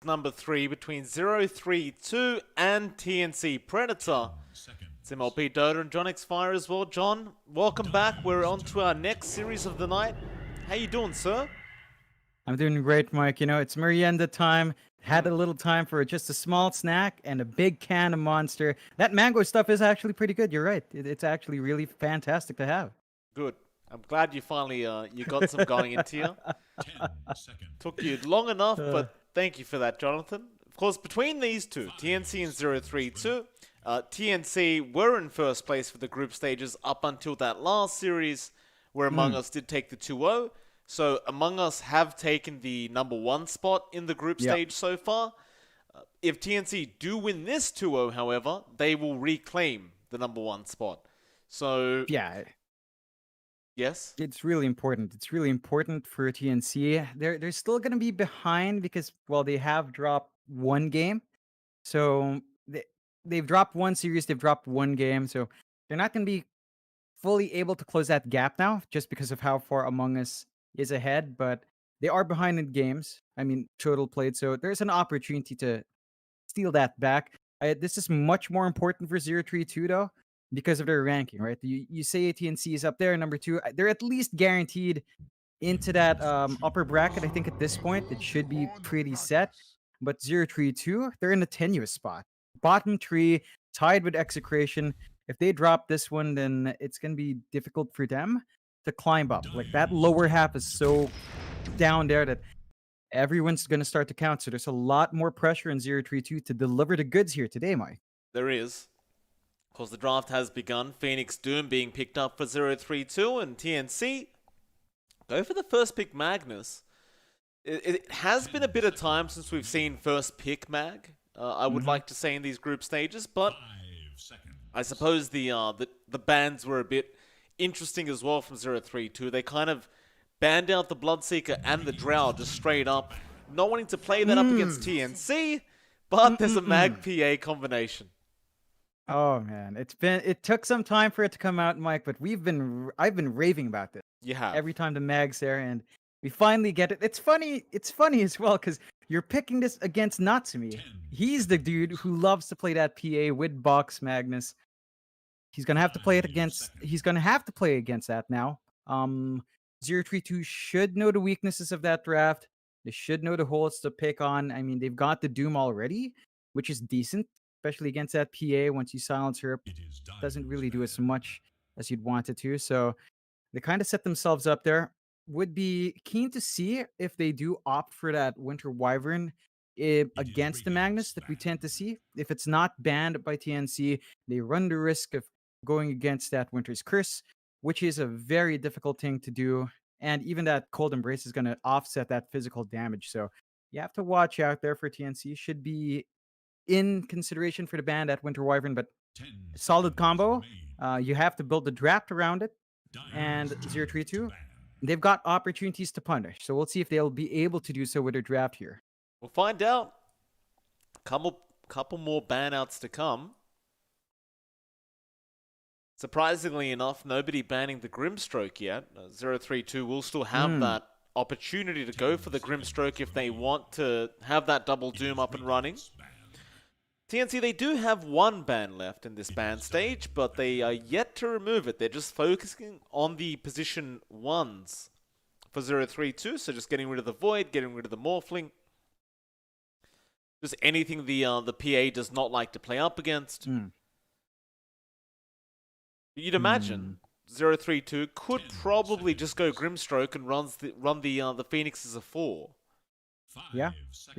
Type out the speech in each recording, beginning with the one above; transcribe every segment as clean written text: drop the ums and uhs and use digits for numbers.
Number 3 between 032 and TNC Predator. It's MLP Dota and John X Fire as well. John, welcome back. We're on to our next series of the night. How you doing, sir? I'm doing great, Mike. You know, it's merienda time. Had a little time for just a small snack and a big can of Monster. That mango stuff is actually pretty good. You're right. It's actually really fantastic to have. Good. I'm glad you finally you got some going into you. 10 seconds. Took you long enough, but thank you for that, Jonathan. Of course, between these two, TNC and 032, TNC were in first place for the group stages up until that last series where Among Us did take the 2-0. So Among Us have taken the number 1 spot in the group stage so far. If TNC do win this 2-0, however, they will reclaim the number 1 spot. So Yeah, yes, it's really important. It's really important for TNC. They're still going to be behind because, well, they have dropped one game. So they've dropped one series, they've dropped one game. So they're not going to be fully able to close that gap now just because of how far Among Us is ahead, but they are behind in games. I mean, total played. So there's an opportunity to steal that back. This is much more important for 032 though, because of their ranking, right? You say AT&C is up there, number 2. They're at least guaranteed into that upper bracket. I think at this point it should be pretty set. But 032, they're in a tenuous spot. Bottom 3, tied with Execration. If they drop this one, then it's going to be difficult for them to climb up. Like, that lower half is so down there that everyone's going to start to count. So there's a lot more pressure in 032 to deliver the goods here today, Mike. there is. Of course, the draft has begun. Phoenix Doom being picked up for 032 and TNC go for the first pick Magnus. It has been a bit of time since we've seen first pick Mag, I would like to say, in these group stages, but 5 seconds. I suppose the bans were a bit interesting as well from 032. They kind of banned out the Bloodseeker and the Drow just straight up, not wanting to play that up against TNC, but there's a Mag PA combination. Oh man, it took some time for it to come out, Mike, but I've been raving about this You have. every time the Mag's there, and we finally get it. It's funny as well because you're picking this against Natsumi. He's the dude who loves to play that PA with Box Magnus. He's gonna have to play it against. He's gonna have to play against that now. 032 should know the weaknesses of that draft. They should know the holes to pick on. I mean, they've got the Doom already, which is decent, especially against that PA. Once you silence her, It is doesn't Diamond's really do as man. much as you'd want it to. So they kind of set themselves up there. Would be keen to see if they do opt for that Winter Wyvern against the Magnus that we tend to see. If it's not banned by TNC, they run the risk of going against that Winter's Curse, which is a very difficult thing to do. And even that Cold Embrace is going to offset that physical damage. So you have to watch out there for TNC. Should be in consideration for the ban at Winter Wyvern, but 10 solid seconds combo. remain. You have to build the draft around it. And Diamond's 032, ban. they've got opportunities to punish. So we'll see if they'll be able to do so with their draft here. We'll find out. Couple more ban-outs to come. Surprisingly enough, nobody banning the Grimstroke yet. 032 will still have that opportunity to go for the Grimstroke if they want to have that double Doom up and running. TNC, they do have one ban left in this ban stage, but they are yet to remove it. They're just focusing on the position 1s for 032, so just getting rid of the Void, getting rid of the Morphling. Just anything the PA does not like to play up against. You'd imagine 032 could probably just go Grimstroke and run the Phoenix as a 4. Yeah,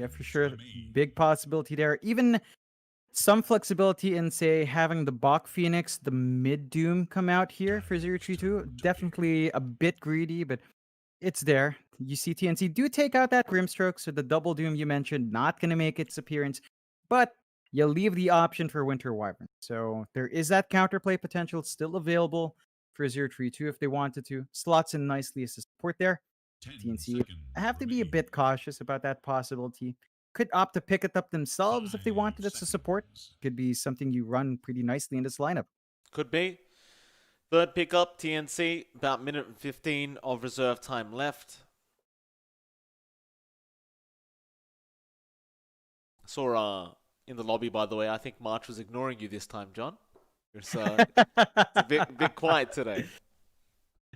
for sure. Big possibility there. Even some flexibility in, say, having the Bach Phoenix, the mid Doom come out here for 032. Definitely a bit greedy, but it's there. You see TNC do take out that Grimstroke, so the double Doom you mentioned, not going to make its appearance, but you leave the option for Winter Wyvern. So there is that counterplay potential still available for 032 if they wanted to. Slots in nicely as a support there. TNC have to be a bit cautious about that possibility. Could opt to pick it up themselves if they wanted as a support. Could be something you run pretty nicely in this lineup. Could be. Third pickup, TNC, about minute and 15 of reserve time left. Saw in the lobby, by the way. I think March was ignoring you this time, John. It's a bit quiet today.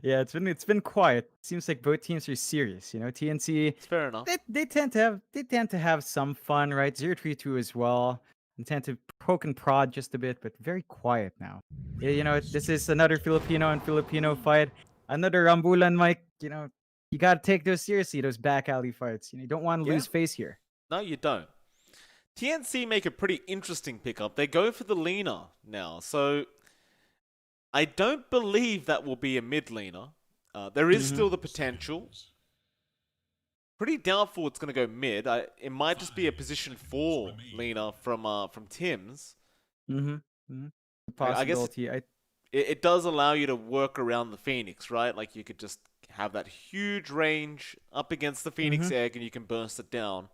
Yeah, it's been quiet. Seems like both teams are serious. TNC It's fair enough. they tend to have some fun, right? 032 as well. They tend to poke and prod just a bit, but very quiet now. Yeah, this is another Filipino and Filipino fight. Another Rambulan, Mike. You gotta take those seriously, those back alley fights. You don't want to Yeah. lose face here. No, you don't. TNC make a pretty interesting pickup. They go for the leaner now, so I don't believe that will be a mid leaner. There is still the potential. Pretty doubtful it's going to go mid. It might just be a position 4 leaner from Tim's. Mm-hmm. Mm-hmm. I guess Possibility. it does allow you to work around the Phoenix, right? Like you could just have that huge range up against the Phoenix egg and you can burst it down.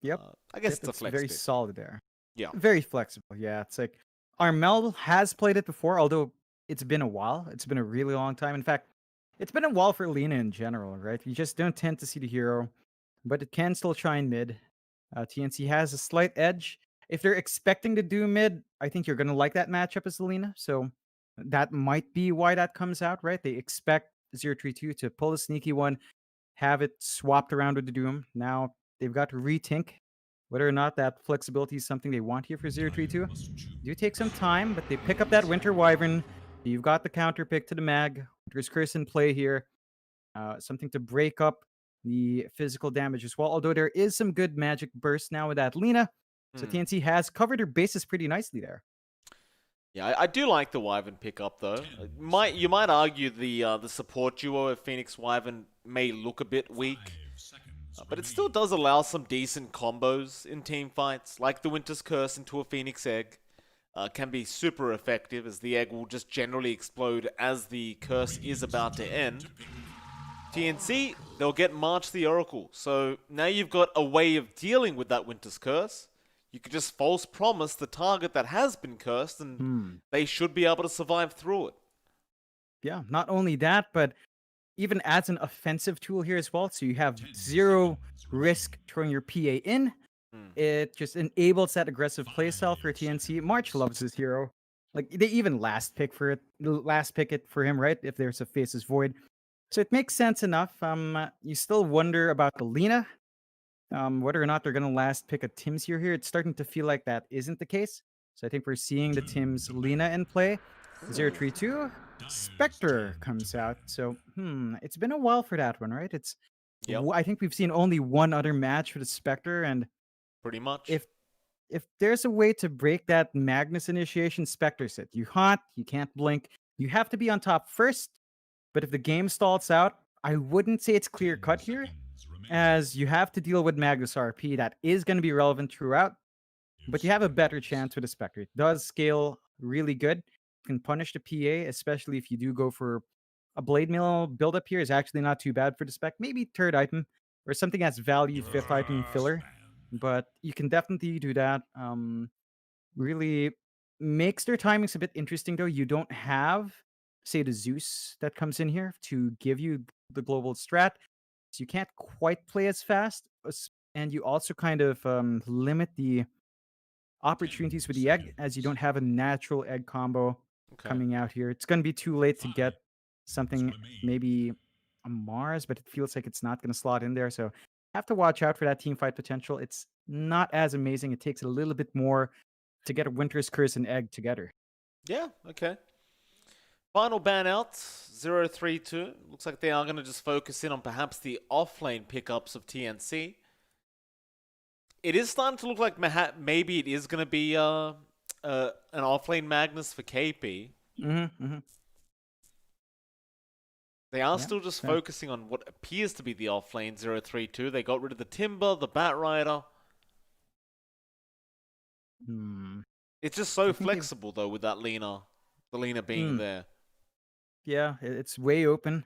Yep. I guess it's a It's flex very pick. solid there. Yeah. Very flexible. Yeah, it's like Armel has played it before, although it's been a while. It's been a really long time. In fact, it's been a while for Lena in general, right? You just don't tend to see the hero, but it can still shine mid. TNC has a slight edge. If they're expecting to do mid, I think you're going to like that matchup as Lena. So that might be why that comes out, right? They expect 032 to pull a sneaky one, have it swapped around with the Doom. Now they've got to rethink whether or not that flexibility is something they want here for 032. Do take some time, but they pick up that Winter Wyvern. You've got the counter pick to the mag. Winter's Curse in play here. Something to break up the physical damage as well. Although there is some good magic burst now with that Lena. So TNC has covered her bases pretty nicely there. Yeah, I do like the Wyvern pickup though. You might argue the support duo of Phoenix Wyvern may look a bit weak, but it still does allow some decent combos in team fights, like the Winter's Curse into a Phoenix Egg. Can be super effective as the egg will just generally explode as the curse is about to end. TNC, they'll get March the Oracle, so now you've got a way of dealing with that Winter's Curse. You could just false promise the target that has been cursed and they should be able to survive through it. Yeah, not only that, but even adds an offensive tool here as well. So you have 0 risk throwing your PA in. It just enables that aggressive playstyle for TNC. March loves this hero. Like they even last pick it for him, right? If there's a Faces Void. So it makes sense enough. You still wonder about the Lena. Whether or not they're gonna last pick a Tim's here. It's starting to feel like that isn't the case. So I think we're seeing the Tim's Lena in play. 032 Spectre comes out. So it's been a while for that one, right? Yep. I think we've seen only one other match for the Spectre, and Pretty much. if there's a way to break that Magnus initiation Spectre set, you can't blink. You have to be on top first. But if the game stalls out, I wouldn't say it's clear cut here, as you have to deal with Magnus RP. That is going to be relevant throughout, but you have a better chance with the Spectre. It does scale really good. You can punish the PA, especially if you do go for a Blade Mill buildup here. Is actually not too bad for the spec. Maybe third item or something that's value 5th item filler, but you can definitely do that. Really makes their timings a bit interesting though. You don't have, say, the Zeus that comes in here to give you the global strat. So you can't quite play as fast, and you also kind of limit the opportunities with the egg, as you don't have a natural egg combo coming out here. It's going to be too late to get something, maybe a Mars, but it feels like it's not going to slot in there. So have to watch out for that team fight potential. It's not as amazing. It takes a little bit more to get a Winter's Curse and egg together. Yeah, okay. Final ban out, 032. Looks like they are going to just focus in on perhaps the offlane pickups of TNC. It is starting to look like maybe it is going to be an offlane Magnus for KP. They are still just focusing on what appears to be the offlane 032. They got rid of the Timber, the Bat Rider. It's just so flexible though with that Lena, the Lena being there. Yeah, it's way open.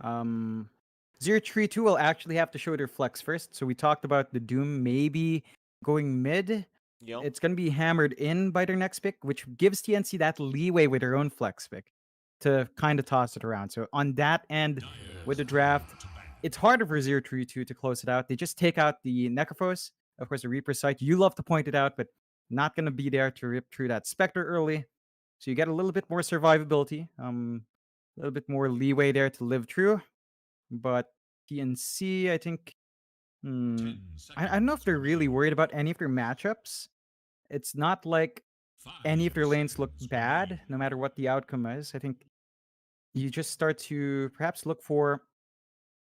032 will actually have to show their flex first. So we talked about the Doom maybe going mid. Yep. It's going to be hammered in by their next pick, which gives TNC that leeway with their own flex pick to kind of toss it around. So on that end, with the draft, it's harder for 032 to close it out. They just take out the Necrophos. Of course, the Reaper site, you love to point it out, but not going to be there to rip through that Spectre early. So you get a little bit more survivability, a little bit more leeway there to live through. But TNC, I think, I don't know if they're really worried about any of their matchups. It's not like any of their lanes look bad, no matter what the outcome is. I think you just start to perhaps look for.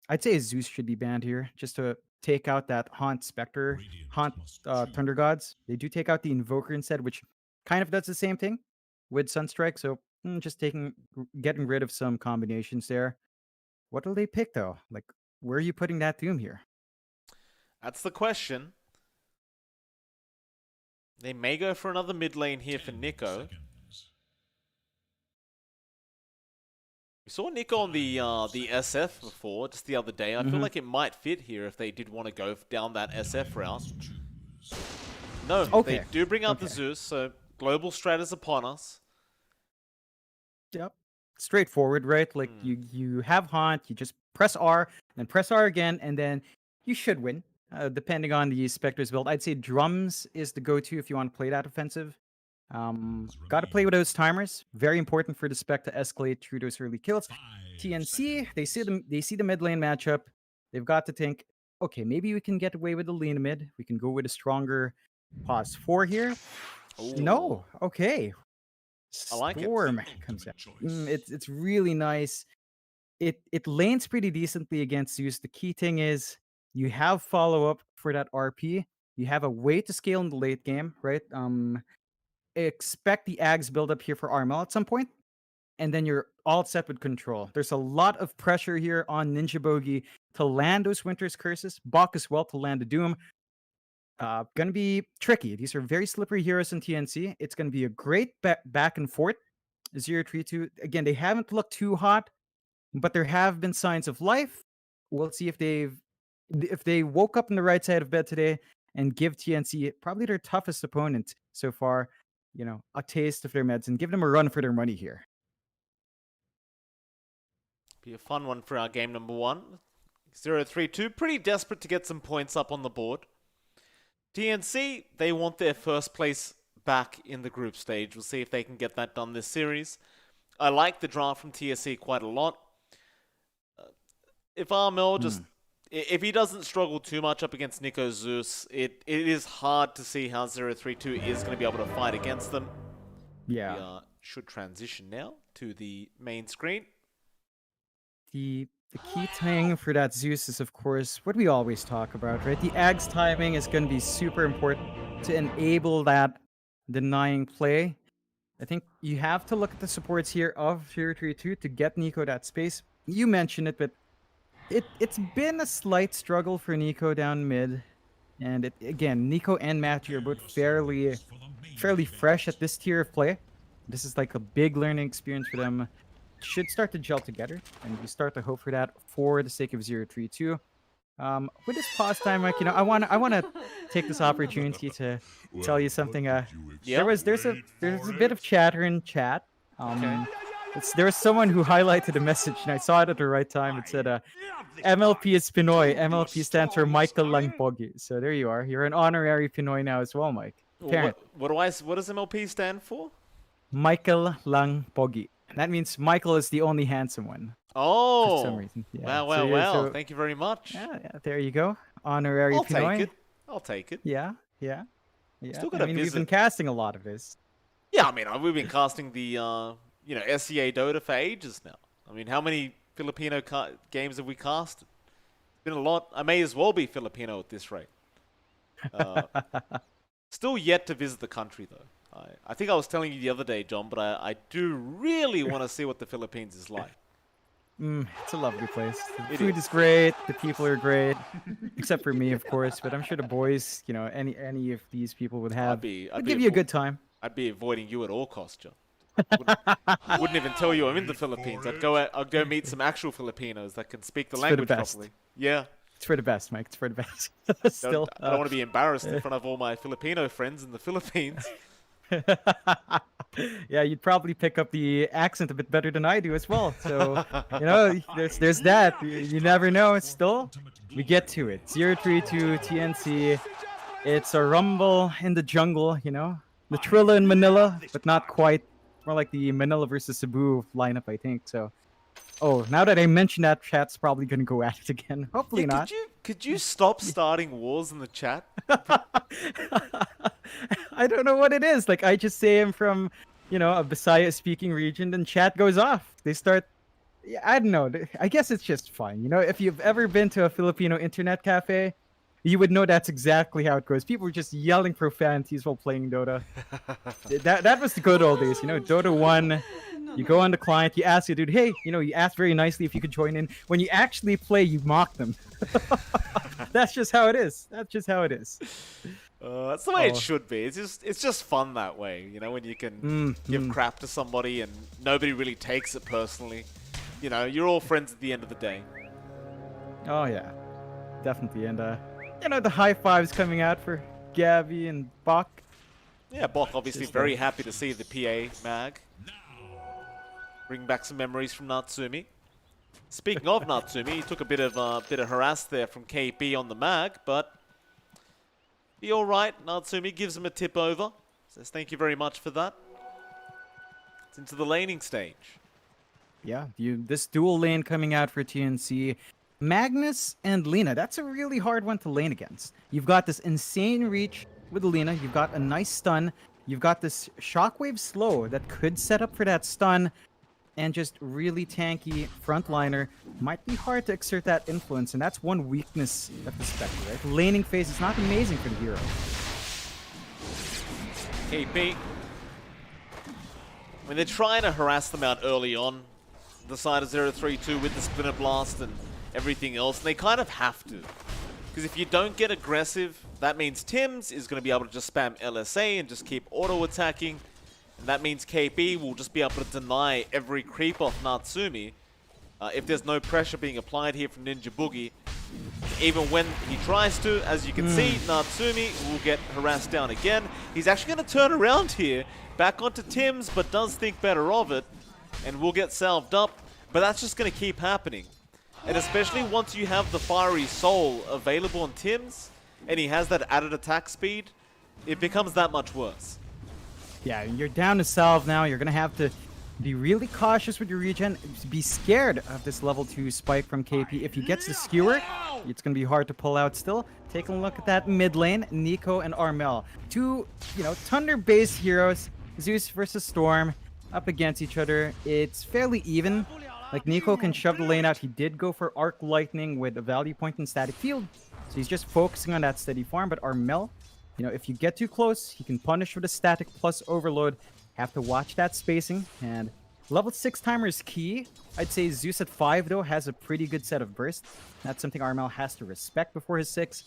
I'd say Zeus should be banned here, just to take out that Haunt Spectre, Haunt Thunder Gods. They do take out the Invoker instead, which kind of does the same thing with Sunstrike. So just getting rid of some combinations there. What will they pick though? Like, where are you putting that Doom here? That's the question. They may go for another mid lane here for Nico. We saw Nico on the SF before, just the other day. I feel like it might fit here if they did want to go down that SF route. No, they do bring out the Zeus, so global strat is upon us. Yep. Straightforward, right? Like you have Haunt, you just press R, then press R again, and then you should win. Depending on the Spectre's build. I'd say Drums is the go-to if you want to play that offensive. Got to play with those timers. Very important for the Spec to escalate through those early kills. TNC, they see the mid lane matchup. They've got to think, okay, maybe we can get away with the lean mid. We can go with a stronger pause 4 here. Ooh. No, okay. I like it. Storm comes out. It's really nice. It lanes pretty decently against Zeus. The key thing is you have follow-up for that RP. You have a way to scale in the late game, right? Expect the Ags build up here for Armel at some point, and then you're all set with control. There's a lot of pressure here on Ninja Bogey to land those Winter's Curses. Bach as well to land the Doom. Gonna be tricky. These are very slippery heroes in TNC. It's gonna be a great back and forth. 0-3-2. Again, they haven't looked too hot, but there have been signs of life. We'll see if they woke up on the right side of bed today and give TNC probably their toughest opponent so far, a taste of their meds and give them a run for their money here. Be a fun one for our game number 1. 0-3-2, pretty desperate to get some points up on the board. TNC, they want their first place back in the group stage. We'll see if they can get that done this series. I like the draft from TSC quite a lot. If Armel if he doesn't struggle too much up against Nico Zeus, it is hard to see how 0-3-2 is going to be able to fight against them. Yeah. We should transition now to the main screen. The key thing for that Zeus is, of course, what we always talk about, right? The Ags timing is going to be super important to enable that denying play. I think you have to look at the supports here of 0-3-2 to get Nico that space. You mentioned it, but it's been a slight struggle for Nico down mid. And again, Nico and Matthew are both fairly fresh at this tier of play. This is like a big learning experience for them. Should start to gel together, and we start to hope for that for the sake of 0-3-2. With this pause time, Mike, I want to take this opportunity to tell you something. There's a bit of chatter in chat. There was someone who highlighted a message, and I saw it at the right time. It said, MLP is Pinoy. MLP stands for Michael Lang Pogi. So there you are. You're an honorary Pinoy now as well, Mike. What does MLP stand for? Michael Lang Pogi. That means Michael is the only handsome one. Oh, for some reason. Yeah. Wow. So, thank you very much. Yeah, there you go. Honorary Pinoy. I'll take it. Yeah. Still gotta we've been casting a lot of this. Yeah, we've been casting the SCA Dota for ages now. How many Filipino games have we casted? It's been a lot. I may as well be Filipino at this rate. Still yet to visit the country, though. I think I was telling you the other day, John, but I do really want to see what the Philippines is like. It's a lovely place. The food is great. The people are great, except for me, of course. But I'm sure the boys, any of these people would have. I'd give you a good time. I'd be avoiding you at all costs, John. Wouldn't even tell you I'm in the Philippines. I'd go meet some actual Filipinos that can speak the language properly. Yeah. It's for the best, Mike. It's for the best. Still, I don't want to be embarrassed in front of all my Filipino friends in the Philippines. Yeah, you'd probably pick up the accent a bit better than I do as well. So, there's that. You never know. Still, we get to it. 0-3-2 TNC. It's a rumble in the jungle, you know? The Trilla in Manila, but not quite. More like the Manila versus Cebu lineup, I think. So, oh, now that I mentioned that, chat's probably gonna go at it again. Hopefully Yeah, not. could you stop starting wars in the chat? I don't know what it is. Like, I just say I'm from, a Bisaya-speaking region, and chat goes off. They start. Yeah, I don't know. I guess it's just fun. If you've ever been to a Filipino internet cafe, you would know that's exactly how it goes. People were just yelling profanities while playing Dota. That was the good old days. Dota 1. You go on the client, you ask a dude, hey, you ask very nicely if you could join in. When you actually play, you mock them. That's just how it is. That's just how it is. That's the way it should be. It's just fun that way, when you can give crap to somebody and nobody really takes it personally. You're all friends at the end of the day. Oh yeah, definitely. And the high fives coming out for Gabby and Bach. Yeah, Bok obviously very happy to see the PA mag. Bring back some memories from Natsumi. Speaking of Natsumi, he took a bit of harass there from KP on the mag, but be all right. Natsumi gives him a tip over. Says thank you very much for that. It's into the laning stage. Yeah, this dual lane coming out for TNC. Magnus and Lina, that's a really hard one to lane against. You've got this insane reach with Lina. You've got a nice stun. You've got this shockwave slow that could set up for that stun. And just really tanky frontliner. Might be hard to exert that influence, and that's one weakness of the Spectre, right? Laning phase is not amazing for the hero. KP. I mean, they're trying to harass them out early on. The side of 0-3-2 with the Splinter Blast and everything else. And they kind of have to. Because if you don't get aggressive, that means Tims is going to be able to just spam LSA and just keep auto-attacking. And that means KP will just be able to deny every creep off Natsumi if there's no pressure being applied here from Ninja Boogie. Even when he tries to, as you can see, Natsumi will get harassed down again. He's actually going to turn around here, back onto Tims, but does think better of it, and will get salved up. But that's just going to keep happening. And especially once you have the Fiery Soul available on Tims, and he has that added attack speed, it becomes that much worse. Yeah, you're down to salve now. You're going to have to be really cautious with your regen. Be scared of this level 2 spike from KP. If he gets the skewer, it's going to be hard to pull out still. Taking a look at that mid lane, Nico and Armel. Two, Thunder-based heroes, Zeus versus Storm, up against each other. It's fairly even. Like, Nico can shove the lane out. He did go for Arc Lightning with a value point and Static Field. So he's just focusing on that steady farm. But Armel, if you get too close, he can punish with a static plus overload. Have to watch that spacing. And level 6 timer is key. I'd say Zeus at 5, though, has a pretty good set of burst. That's something Armel has to respect before his 6.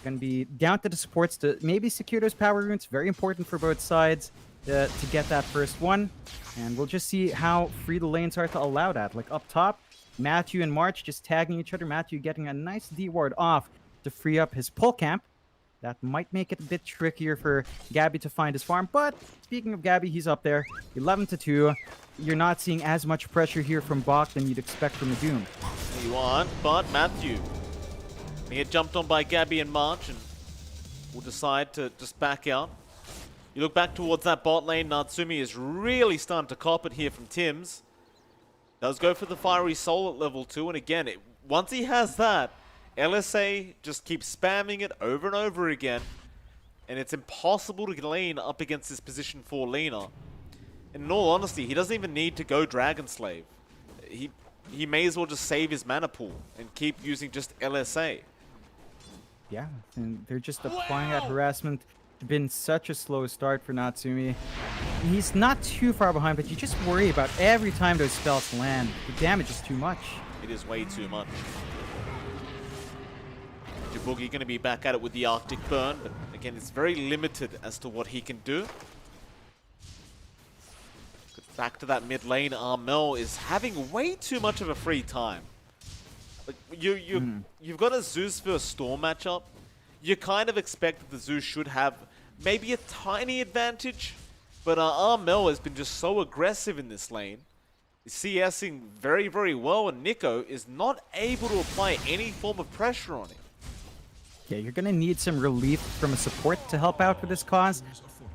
Gonna be down to the supports to maybe secure those power runes. Very important for both sides to get that first one. And we'll just see how free the lanes are to allow that. Like up top, Matthew and March just tagging each other. Matthew getting a nice D-ward off to free up his pull camp. That might make it a bit trickier for Gabby to find his farm. But speaking of Gabby, he's up there. 11-2. You're not seeing as much pressure here from Bach than you'd expect from the Doom. You aren't, but Matthew. He get jumped on by Gabby and March and will decide to just back out. You look back towards that bot lane. Natsumi is really starting to cop it here from Tims. Does go for the Fiery Soul at level 2. And again, once he has that, LSA just keeps spamming it over and over again. And it's impossible to lane up against this position for Lina. And in all honesty, he doesn't even need to go Dragon Slave. He may as well just save his mana pool and keep using just LSA. Yeah, and they're just applying that harassment. It's been such a slow start for Natsumi. He's not too far behind, but you just worry about every time those spells land. The damage is too much. It is way too much. Boogie going to be back at it with the Arctic Burn, but again, it's very limited as to what he can do. Back to that mid lane, Armel is having way too much of a free time. Like, you've got a Zeus versus Storm matchup. You kind of expect that the Zeus should have maybe a tiny advantage, but Armel has been just so aggressive in this lane. He's CSing very, very well, and Nico is not able to apply any form of pressure on him. Yeah, you're gonna need some relief from a support to help out with this cause.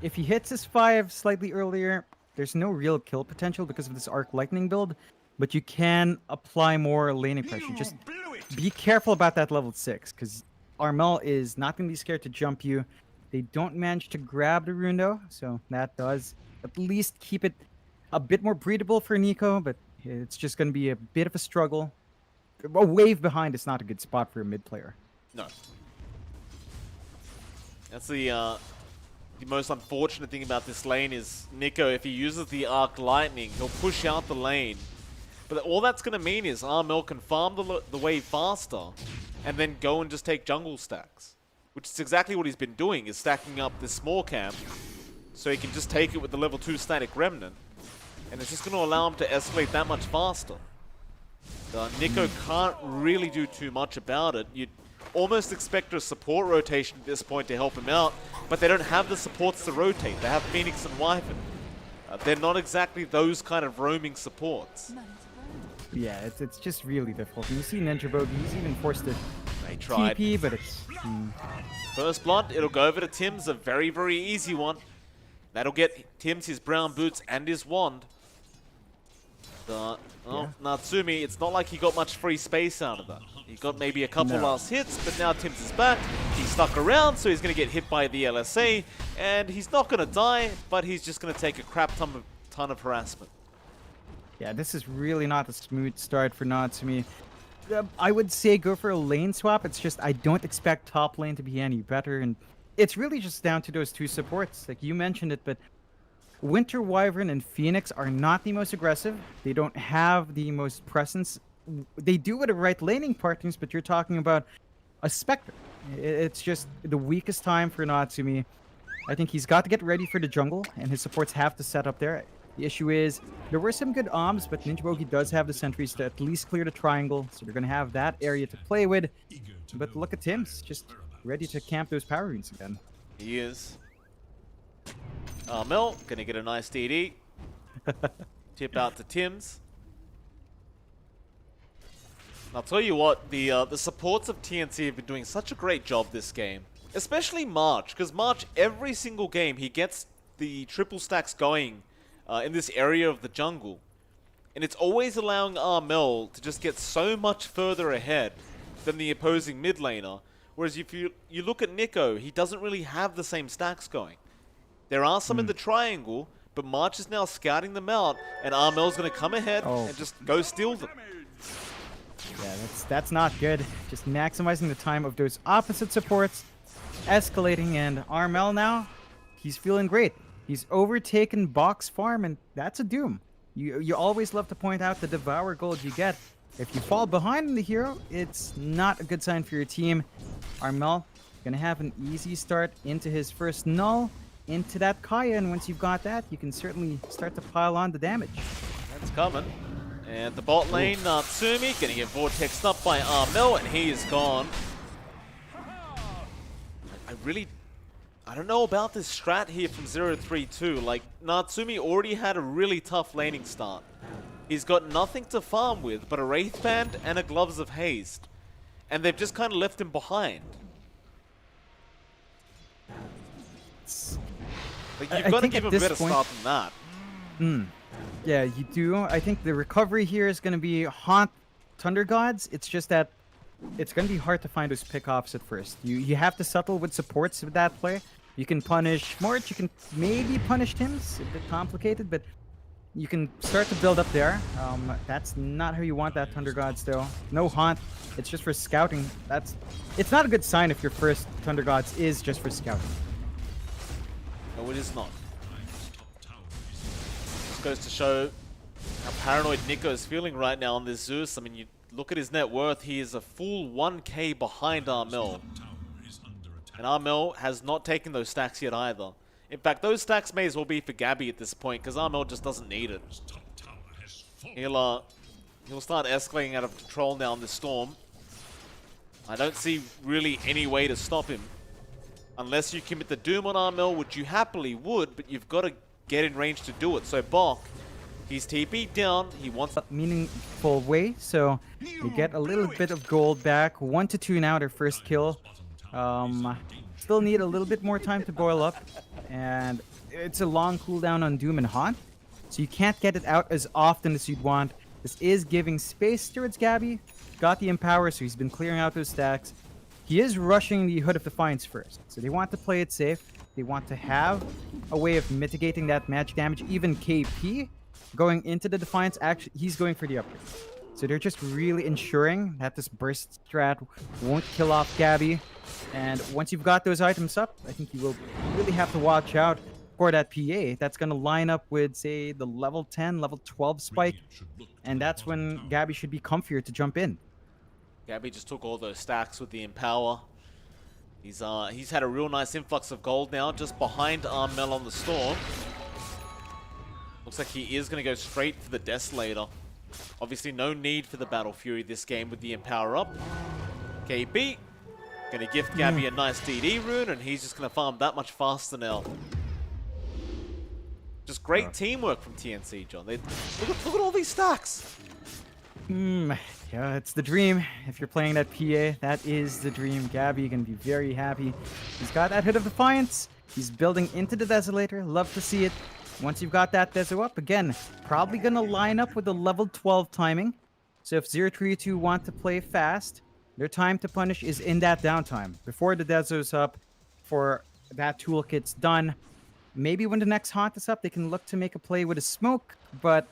If he hits his 5 slightly earlier, there's no real kill potential because of this Arc Lightning build, but you can apply more laning pressure. Just be careful about that level 6, because Armel is not going to be scared to jump you. They don't manage to grab the rune though, so that does at least keep it a bit more breathable for Nico, but it's just going to be a bit of a struggle. A wave behind is not a good spot for a mid player. No. That's the most unfortunate thing about this lane is Nico, if he uses the Arc Lightning, he'll push out the lane. But all that's going to mean is Armel can farm the wave faster and then go and just take jungle stacks. Which is exactly what he's been doing, is stacking up this small camp so he can just take it with the level 2 static remnant. And it's just going to allow him to escalate that much faster. Nico can't really do too much about it. You'd almost expect a support rotation at this point to help him out, but they don't have the supports to rotate. They have Phoenix and Wyvern. They're not exactly those kind of roaming supports. Yeah, it's just really difficult. You see Ninja Bogey, he's even forced to They tried. TP, but it's... First blood, it'll go over to Tim's, a very, very easy one. That'll get Tim's his brown boots and his wand. Natsumi, it's not like he got much free space out of that. He got maybe a couple last hits, but now Tim's is back. He's stuck around, so he's going to get hit by the LSA, and he's not going to die, but he's just going to take a crap ton of harassment. Yeah, this is really not a smooth start for Natsumi. I would say go for a lane swap. It's just I don't expect top lane to be any better, and it's really just down to those two supports. Like you mentioned it, but Winter Wyvern and Phoenix are not the most aggressive. They don't have the most presence. They do with the right laning partners, but you're talking about a Spectre. It's just the weakest time for Natsumi. I think he's got to get ready for the jungle, and his supports have to set up there. The issue is, there were some good oms, but Ninja Bogey does have the sentries to at least clear the triangle, so they're going to have that area to play with. But look at Tim's, just ready to camp those power runes again. He is. Mel, gonna get a nice DD. Tip out to Tim's. I'll tell you what, the supports of TNC have been doing such a great job this game. Especially March, because March, every single game, he gets the triple stacks going in this area of the jungle. And it's always allowing Armel to just get so much further ahead than the opposing mid laner. Whereas if you look at Nico, he doesn't really have the same stacks going. There are some in the triangle, but March is now scouting them out, and Armel's going to come ahead and just go steal them. Yeah, that's not good. Just maximizing the time of those opposite supports, escalating, and Armel now, he's feeling great. He's overtaken Box Farm, and that's a doom. You always love to point out the Devour gold you get. If you fall behind in the hero, it's not a good sign for your team. Armel gonna have an easy start into his first null, into that Kaya, and once you've got that, you can certainly start to pile on the damage. That's coming. And the bot lane, Natsumi, getting get vortexed up by Armel, and he is gone. I don't know about this strat here from 032. Like, Natsumi already had a really tough laning start. He's got nothing to farm with but a Wraith Band and a Gloves of Haste. And they've just kind of left him behind. Like, you've got to give him a better start than that. Yeah, you do. I think the recovery here is going to be Haunt Thunder Gods. It's just that it's going to be hard to find those pickoffs at first. You have to settle with supports with that play. You can punish Mort, you can maybe punish Tim's, a bit complicated, but you can start to build up there. That's not how you want that Thunder Gods though. No Haunt, it's just for scouting. It's not a good sign if your first Thunder Gods is just for scouting. No, it is not. This goes to show how paranoid Nico is feeling right now on this Zeus. I mean, you look at his net worth, he is a full 1k behind Armel. And Armel has not taken those stacks yet either. In fact, those stacks may as well be for Gabby at this point, because Armel just doesn't need it. He'll start escalating out of control now in this storm. I don't see really any way to stop him. Unless you commit the Doom on Armel, which you happily would, but you've got to get in range to do it. So Bok, he's TP'd down, he wants a meaningful way, so you get a little bit of gold back. 1 to 2 now, their first kill. Still need a little bit more time to boil up, and it's a long cooldown on Doom and Haunt, so you can't get it out as often as you'd want. This is giving space towards Gabby. Got the Empower, so he's been clearing out those stacks. He is rushing the Hood of Defiance first, so they want to play it safe. They want to have a way of mitigating that magic damage. Even KP going into the Defiance, actually, he's going for the upgrade. So they're just really ensuring that this burst strat won't kill off Gabby. And once you've got those items up, I think you will really have to watch out for that PA. That's going to line up with, say, the level 10, level 12 spike. And that's when Gabby should be comfier to jump in. Gabby just took all those stacks with the Empower. He's had a real nice influx of gold now, just behind Armel on the Storm. Looks like he is going to go straight for the Desolator. Obviously, no need for the Battle Fury this game with the Empower up. KB going to gift Gabby a nice DD rune, and he's just going to farm that much faster now. Just great teamwork from TNC, John. Look at all these stacks. Yeah, it's the dream. If you're playing that PA, that is the dream. Gabby can be very happy. He's got that Hood of Defiance. He's building into the Desolator. Love to see it. Once you've got that Deso up, again, probably going to line up with the level 12 timing. So if 032 want to play fast, their time to punish is in that downtime. Before the Deso's up, for that toolkit's done. Maybe when the next Haunt is up, they can look to make a play with a smoke, but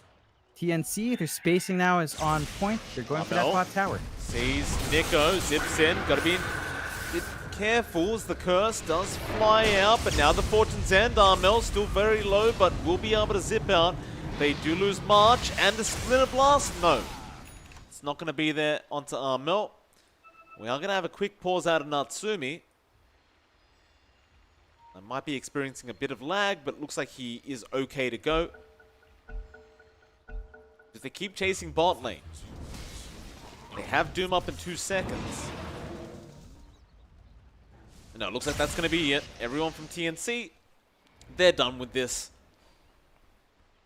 TNC, their spacing now is on point. They're going for that bot tower. Sees Nico, zips in, gotta be a bit careful as the curse does fly out, but now the Fortune's End. Armel still very low, but will be able to zip out. They do lose March, and the Splinter Blast, no. It's not gonna be there onto Armel. We are gonna have a quick pause out of Natsumi. I might be experiencing a bit of lag, but it looks like he is okay to go. Because they keep chasing bot lane. They have Doom up in 2 seconds. No, it looks like that's going to be it. Everyone from TNC, they're done with this.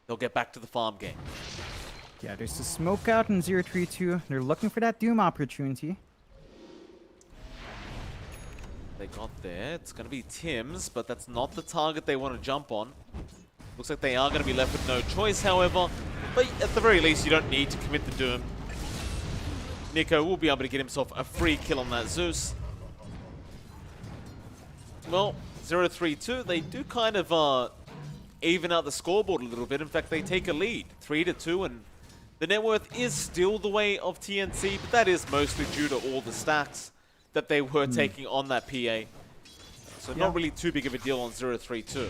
They'll get back to the farm game. Yeah, there's the smoke out in 032. They're looking for that Doom opportunity. They got there. It's going to be Tim's, but that's not the target they want to jump on. Looks like they are going to be left with no choice, however. But at the very least, you don't need to commit the Doom. Nico will be able to get himself a free kill on that Zeus. Well, 032, they do kind of even out the scoreboard a little bit. In fact, they take a lead, 3-2, and the net worth is still the way of TNC, but that is mostly due to all the stacks that they were taking on that PA. So not really too big of a deal on 032.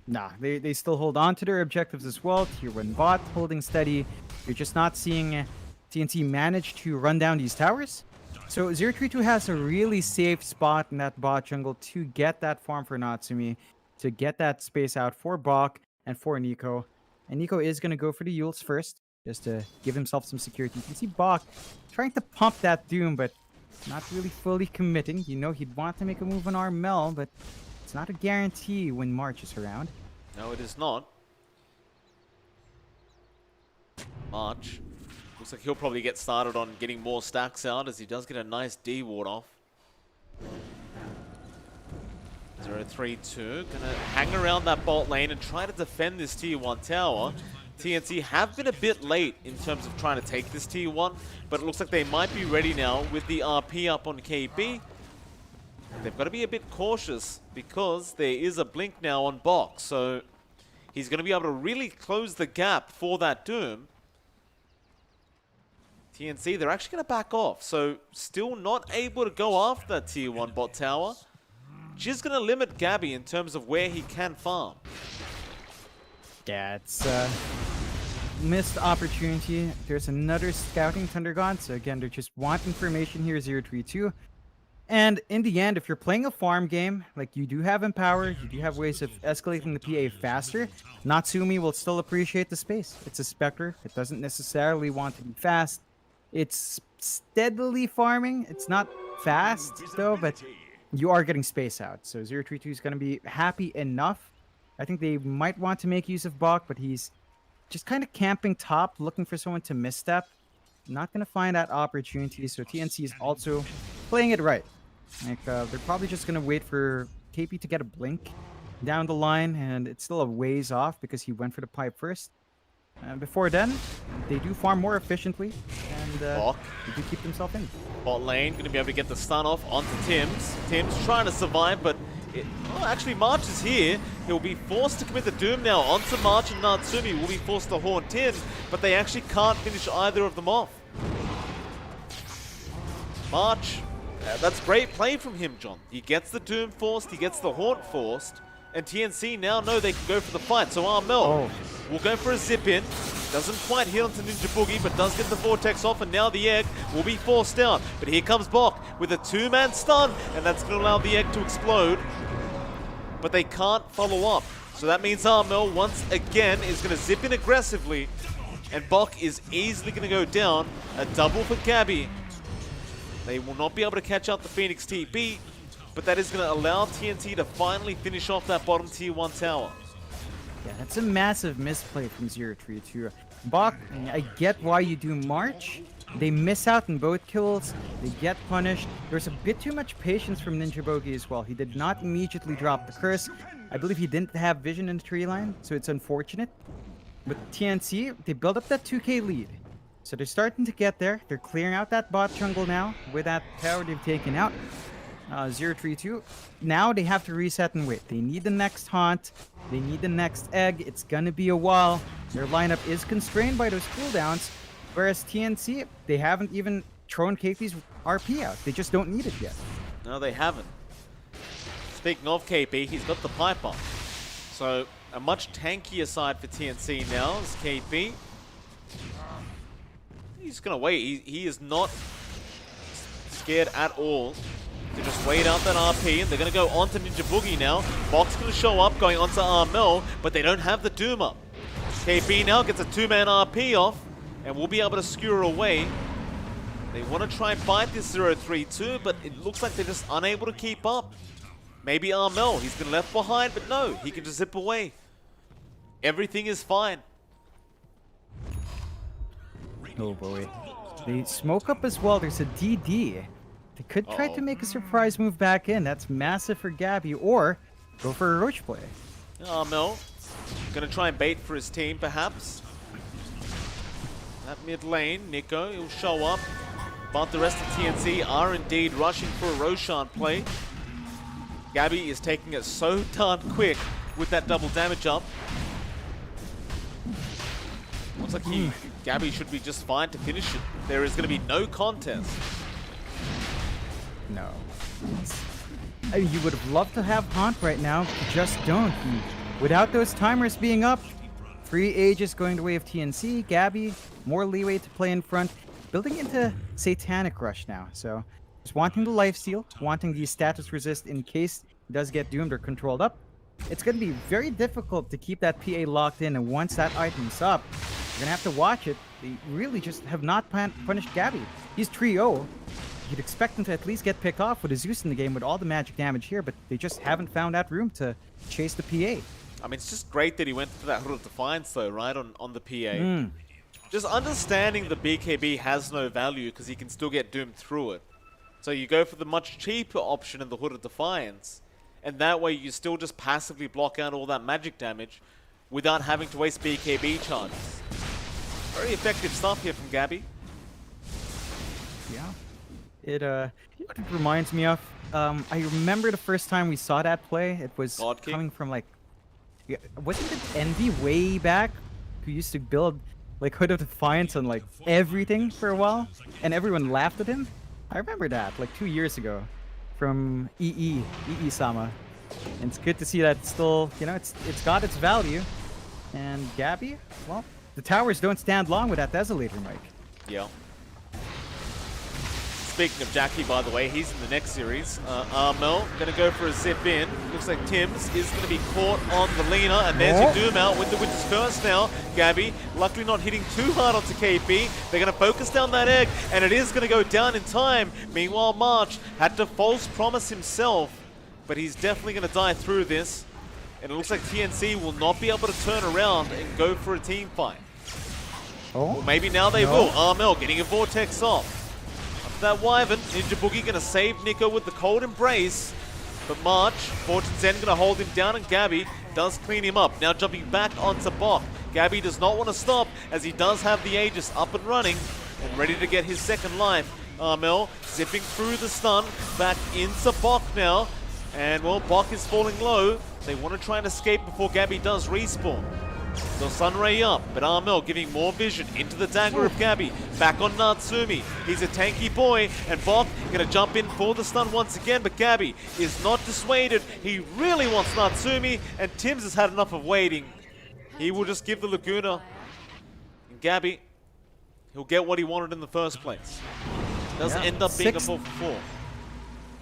Nah, they still hold on to their objectives as well. Tier 1 bot holding steady. You're just not seeing TNC manage to run down these towers. So 032 has a really safe spot in that bot jungle to get that farm for Natsumi, to get that space out for Bok and for Nico. And Nico is going to go for the Yules first, just to give himself some security. You can see Bok trying to pump that Doom, but not really fully committing. You know he'd want to make a move on Armel, but it's not a guarantee when March is around. No, it is not. March. Looks like he'll probably get started on getting more stacks out as he does get a nice D ward off. 032 gonna hang around that bot lane and try to defend this tier 1 tower. TNC have been a bit late in terms of trying to take this tier 1, but it looks like they might be ready now with the RP up on KB. They've got to be a bit cautious because there is a blink now on Bok, so he's going to be able to really close the gap for that Doom. TNC, they're actually going to back off, so still not able to go after that tier 1 bot tower. Just going to limit Gabby in terms of where he can farm. Yeah, it's a missed opportunity. There's another scouting Thunder God, so again, they just want information here, 032. And in the end, if you're playing a farm game, like you do have Empower, you do have ways of escalating the PA faster, Natsumi will still appreciate the space. It's a Spectre. It doesn't necessarily want to be fast. It's steadily farming. It's not fast, though, but you are getting space out. So 032 is going to be happy enough. I think they might want to make use of Bok, but he's just kind of camping top, looking for someone to misstep. Not going to find that opportunity, so TNC is also playing it right. Like, they're probably just gonna wait for KP to get a blink down the line, and it's still a ways off because he went for the pipe first. Before then, they do farm more efficiently, and Bok. they do keep themselves in. Bot lane, going to be able to get the stun off onto Tims. Tims trying to survive, but actually March is here. He'll be forced to commit the Doom now onto March, and Natsumi will be forced to haunt in, but they actually can't finish either of them off. March, that's great play from him, John. He gets the Doom forced, he gets the haunt forced, and TNC now know they can go for the fight. So Armel will go for a zip in. Doesn't quite hit onto Ninja Boogie, but does get the Vortex off, and now the egg will be forced out. But here comes Bok with a 2-man stun, and that's going to allow the egg to explode. But they can't follow up. So that means Armel, once again, is going to zip in aggressively, and Bok is easily going to go down. A double for Gabby. They will not be able to catch out the Phoenix TP, but that is going to allow TNT to finally finish off that bottom tier 1 tower. Yeah, that's a massive misplay from 032. Bok, I get why you do March. They miss out on both kills. They get punished. There's a bit too much patience from Ninja Bogey as well. He did not immediately drop the curse. I believe he didn't have vision in the tree line, so it's unfortunate. But TNC, they build up that 2k lead. So they're starting to get there. They're clearing out that bot jungle now with that tower they've taken out. 032. Now they have to reset and wait. They need the next haunt. They need the next egg. It's gonna be a while. Their lineup is constrained by those cooldowns. Whereas TNC, they haven't even thrown KP's RP out. They just don't need it yet. No, they haven't. Speaking of KP, he's got the pipe up. So a much tankier side for TNC now is KP. He's gonna wait. He is not scared at all. To just wait out that RP, and they're going to go onto Ninja Boogie now. Bok's going to show up, going onto Armel, but they don't have the Doom up. KP now gets a 2-man RP off, and will be able to skewer away. They want to try and fight this 032, but it looks like they're just unable to keep up. Maybe Armel, he's been left behind, but no, he can just zip away. Everything is fine. Oh boy. They smoke up as well. There's a DD. They could try to make a surprise move back in. That's massive for Gabby, or go for a Roach play. Armel, gonna try and bait for his team, perhaps. At mid lane, Nico, he'll show up. But the rest of TNC are indeed rushing for a Roshan play. Gabby is taking it so darn quick with that double damage up. Looks like Gabby should be just fine to finish it. There is gonna be no contest. No. I mean, you would have loved to have Haunt right now, you just don't. Without those timers being up, free Aegis going the way of TNC, Gabby, more leeway to play in front, building into Satanic Rush now. So, just wanting the lifesteal, wanting the status resist in case he does get doomed or controlled up. It's going to be very difficult to keep that PA locked in, and once that item's up, you're going to have to watch it. They really just have not punished Gabby. He's 3-0. You'd expect them to at least get picked off with a Zeus in the game with all the magic damage here, but they just haven't found that room to chase the PA. I mean, it's just great that he went for that Hood of Defiance, though, right, on the PA. Just understanding the BKB has no value because he can still get doomed through it. So you go for the much cheaper option in the Hood of Defiance, and that way you still just passively block out all that magic damage without having to waste BKB charges. Very effective stuff here from Gabby. Yeah. It reminds me of, I remember the first time we saw that play, it was coming from like, wasn't it Envy way back, who used to build like Hood of Defiance on like everything for a while, and everyone laughed at him? I remember that, like 2 years ago, from EE-sama. And it's good to see that still, you know, it's got its value. And Gabby, well, the towers don't stand long with that Desolator, Mike. Yeah. Speaking of Jackie, by the way, he's in the next series. Armel going to go for a zip in. Looks like Tims is going to be caught on the Lena, and there's your Doom out with the Winter's Curse now. Gabby, luckily not hitting too hard onto KP. They're going to focus down that egg, and it is going to go down in time. Meanwhile, March had to false promise himself, but he's definitely going to die through this. And it looks like TNC will not be able to turn around and go for a team fight. Oh? Or maybe now they will. Armel getting a Vortex off. that Wyvern. Ninja Boogie gonna save Nico with the cold embrace. But March, Fortune's End gonna hold him down, and Gabby does clean him up. Now jumping back onto Bok. Gabby does not want to stop, as he does have the Aegis up and running and ready to get his second life. Armel zipping through the stun, back into Bok now. And well, Bok is falling low. They want to try and escape before Gabby does respawn. So Sunray up, but Armel giving more vision into the dagger of Gabby. Back on Natsumi. He's a tanky boy, and Bok gonna jump in for the stun once again, but Gabby is not dissuaded. He really wants Natsumi, and Tim's has had enough of waiting. He will just give the Laguna. And Gabby, he'll get what he wanted in the first place. Does end up being a 4-for-4.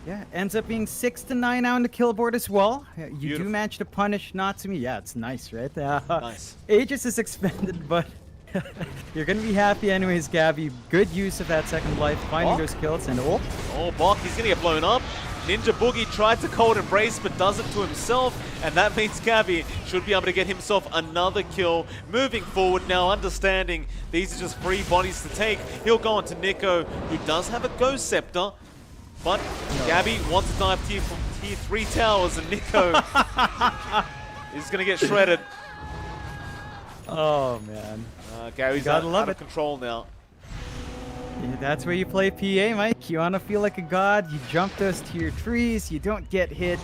Yeah, ends up being 6-9 now on the kill board as well. You Beautiful. do manage to punish Natsumi. Yeah, it's nice, right? Nice. Aegis is expended, but you're going to be happy anyways, Gabby. Good use of that second life, finding those kills, and Oh, Bok, he's going to get blown up. Ninja Boogie tried to cold embrace, but does it to himself, and that means Gabby should be able to get himself another kill. Moving forward now, understanding these are just free bodies to take. He'll go on to Nico, who does have a Ghost Scepter, but Gabby wants to dive tier 3 towers, and Nico is going to get shredded. Oh, man. Gary's out of control now. Yeah, that's where you play PA, Mike. You want to feel like a god. You jump those tier 3s. You don't get hit.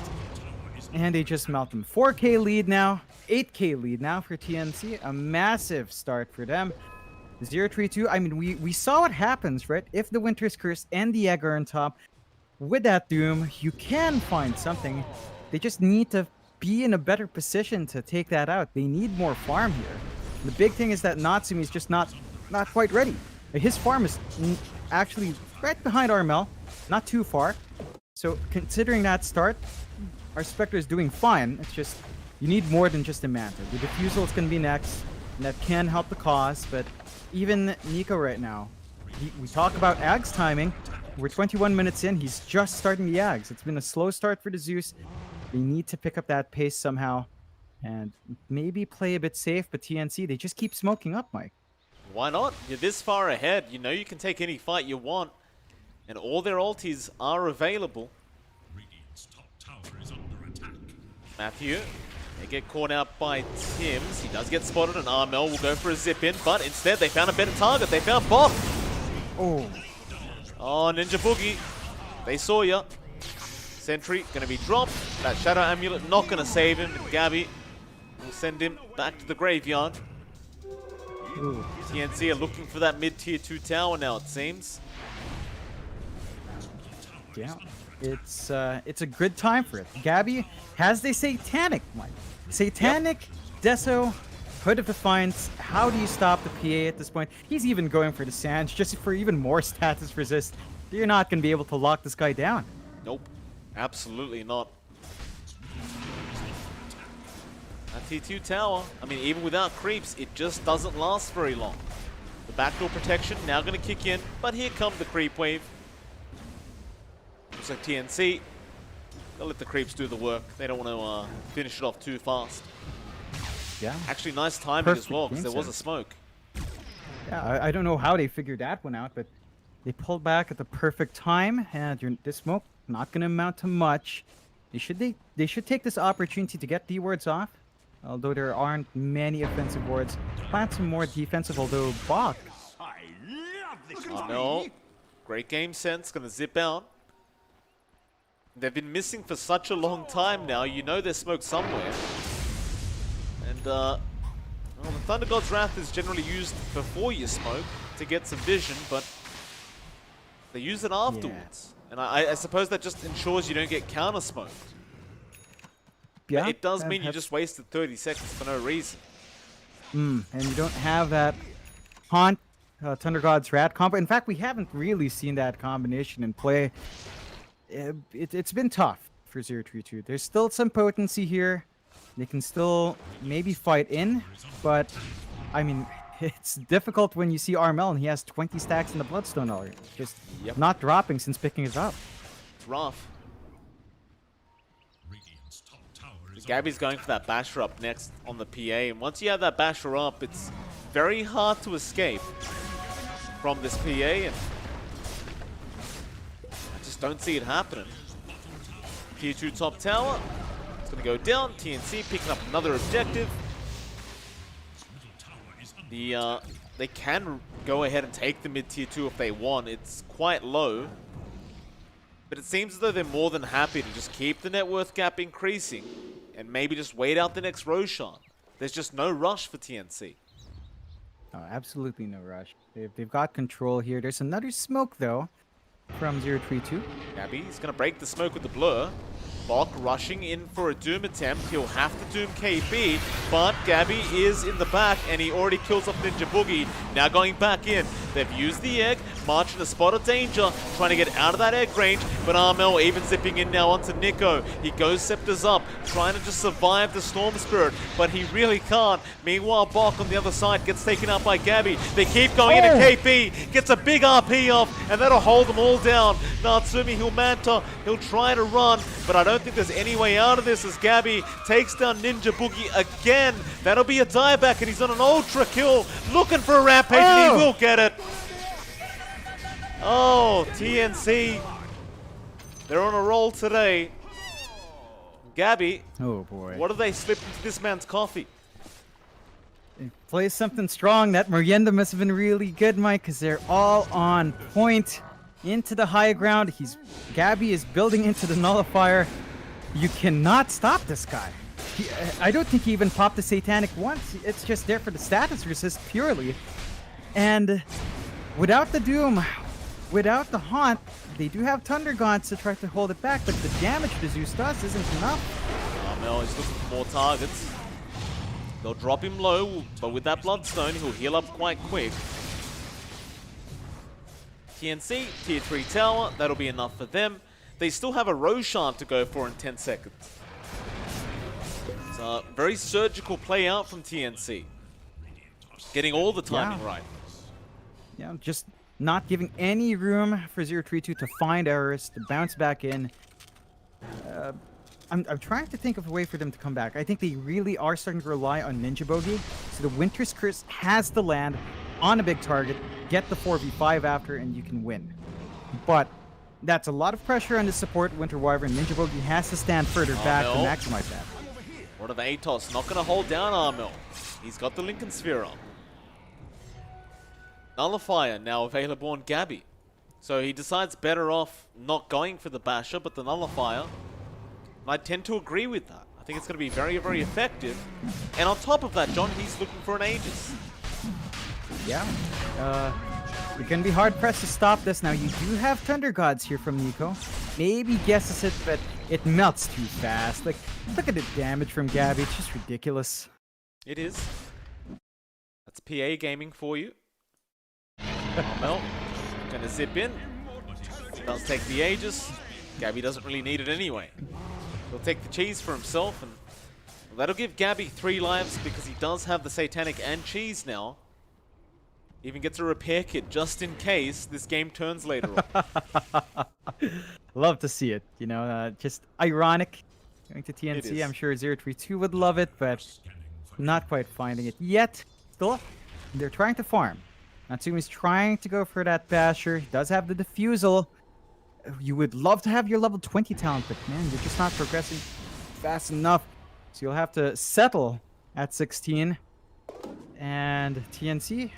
And they just melt them. 4K lead now. 8K lead now for TNC. A massive start for them. 0-3-2. I mean, we saw what happens, right? If the Winter's Curse and the Egg are on top, with that Doom, you can find something. They just need to be in a better position to take that out. They need more farm here. The big thing is that Natsumi is just not quite ready. His farm is actually right behind Armel, not too far. So considering that start, our Spectre is doing fine. It's just, you need more than just a Manta. The Diffusal is going to be next, and that can help the cause, but even Nico right now, we talk about Ag's timing. We're 21 minutes in. He's just starting the Ags. It's been a slow start for the Zeus. They need to pick up that pace somehow and maybe play a bit safe, but TNC, they just keep smoking up, Mike. Why not? You're this far ahead. You know you can take any fight you want, and all their ultis are available. Radiant's top tower is under attack. Matthew, they get caught out by Tims. He does get spotted, and Armel will go for a zip in, but instead they found a better target. They found Bok. Oh, Ninja Boogie. They saw ya. Sentry gonna be dropped. That Shadow Amulet not gonna save him. Gabby will send him back to the graveyard. Ooh. TNC are looking for that mid-tier 2 tower now, it seems. Yeah, it's a good time for it. Gabby has the Satanic, Mike. Satanic, Deso, Hood of Defiance. How do you stop the PA at this point? He's even going for the Sands just for even more status resist. You're not going to be able to lock this guy down. Nope, absolutely not. That T2 tower, I mean, even without creeps, it just doesn't last very long. The backdoor protection now going to kick in, but here comes the creep wave. Looks like TNC, they'll let the creeps do the work. They don't want to finish it off too fast. Yeah. Actually, nice timing Perfect as well, because game there was a sense. smoke. Yeah, I don't know how they figured that one out, but they pulled back at the perfect time, and this smoke not going to amount to much. They should take this opportunity to get D wards off, although there aren't many offensive wards. Plant some more defensive, although Bok. Oh no, great game sense, going to zip out. They've been missing for such a long time now, you know there's smoke somewhere. And, well, the Thunder God's Wrath is generally used before you smoke to get some vision, but they use it afterwards. And I suppose that just ensures you don't get counter-smoked. Yeah, It does mean you just wasted 30 seconds for no reason. And you don't have that Haunt, Thunder God's Rat combo. In fact, we haven't really seen that combination in play. It's been tough for 0-3-2. There's still some potency here. They can still maybe fight in, but I mean, it's difficult when you see Armel and he has 20 stacks in the Bloodstone already. Just not dropping since picking it up. It's rough. Radiant's top tower is Gabby's going for that basher up next on the PA, and once you have that basher up, it's very hard to escape from this PA. And just don't see it happening. Tier 2 top tower. It's going to go down. TNC picking up another objective. They can go ahead and take the mid tier 2 if they want. It's quite low. But it seems as though they're more than happy to just keep the net worth gap increasing and maybe just wait out the next Roshan. There's just no rush for TNC. Oh, absolutely no rush. They've got control here. There's another smoke, though, from 032. Gabby is going to break the smoke with the blur. Bok rushing in for a Doom attempt. He'll have to Doom KP, but Gabby is in the back, and he already kills off Ninja Boogie. Now going back in. They've used the egg, marching a spot of danger, trying to get out of that egg range, but Armel even zipping in now onto Nico. He goes Scepters up, trying to just survive the Storm Spirit, but he really can't. Meanwhile, Bok on the other side gets taken out by Gabby. They keep going into KP, gets a big RP off, and that'll hold them all down. Natsumi, he'll manta, he'll try to run, but I don't think there's any way out of this as Gabby takes down Ninja Boogie again. That'll be a dieback, and he's on an ultra kill, looking for a rampage, and he will get it. Oh, TNC. They're on a roll today. Gabby. Oh, boy. What have they slipped into this man's coffee? Play something strong. That Merienda must have been really good, Mike, because they're all on point. Into the high ground. Gabby is building into the nullifier. You cannot stop this guy. I don't think he even popped the Satanic once. It's just there for the status resist purely. And without the Doom, without the Haunt, they do have Thunder Gaunts to try to hold it back, but the damage the Zeus does isn't enough. Armel is looking for more targets. They'll drop him low, but with that Bloodstone, he'll heal up quite quick. TNC, tier 3 tower, that'll be enough for them. They still have a Roshan to go for in 10 seconds. It's a very surgical play out from TNC. Getting all the timing right. Yeah, just not giving any room for 032 to find errors, to bounce back in. I'm trying to think of a way for them to come back. I think they really are starting to rely on Ninja Bogey. So the Winter's Curse has to land on a big target, get the 4v5 after, and you can win. But that's a lot of pressure on the support Winter Wyvern. Ninja Bogey has to stand further back to maximize that. What of Atos? Not going to hold down Armel. He's got the Lincoln Sphere on. Nullifier now available on Gabby. So he decides better off not going for the Basher, but the Nullifier. And I tend to agree with that. I think it's going to be very, very effective. And on top of that, John, he's looking for an Aegis. Yeah. You're going to be hard-pressed to stop this. Now, you do have Thunder Gods here from Nico. Maybe guesses it, but it melts too fast. Like, look at the damage from Gabby. It's just ridiculous. It is. That's PA gaming for you. Armel gonna zip in. Does take the Aegis. Gabby doesn't really need it anyway. He'll take the cheese for himself, and that'll give Gabby 3 lives because he does have the Satanic and cheese now. Even gets a repair kit just in case this game turns later on. Love to see it. You know, just ironic. Going to TNC, I'm sure 032 would love it, but not quite finding it yet. Still, they're trying to farm. Natsumi's trying to go for that Basher. He does have the Diffusal. You would love to have your level 20 talent, but man, you're just not progressing fast enough. So you'll have to settle at 16. And TNC,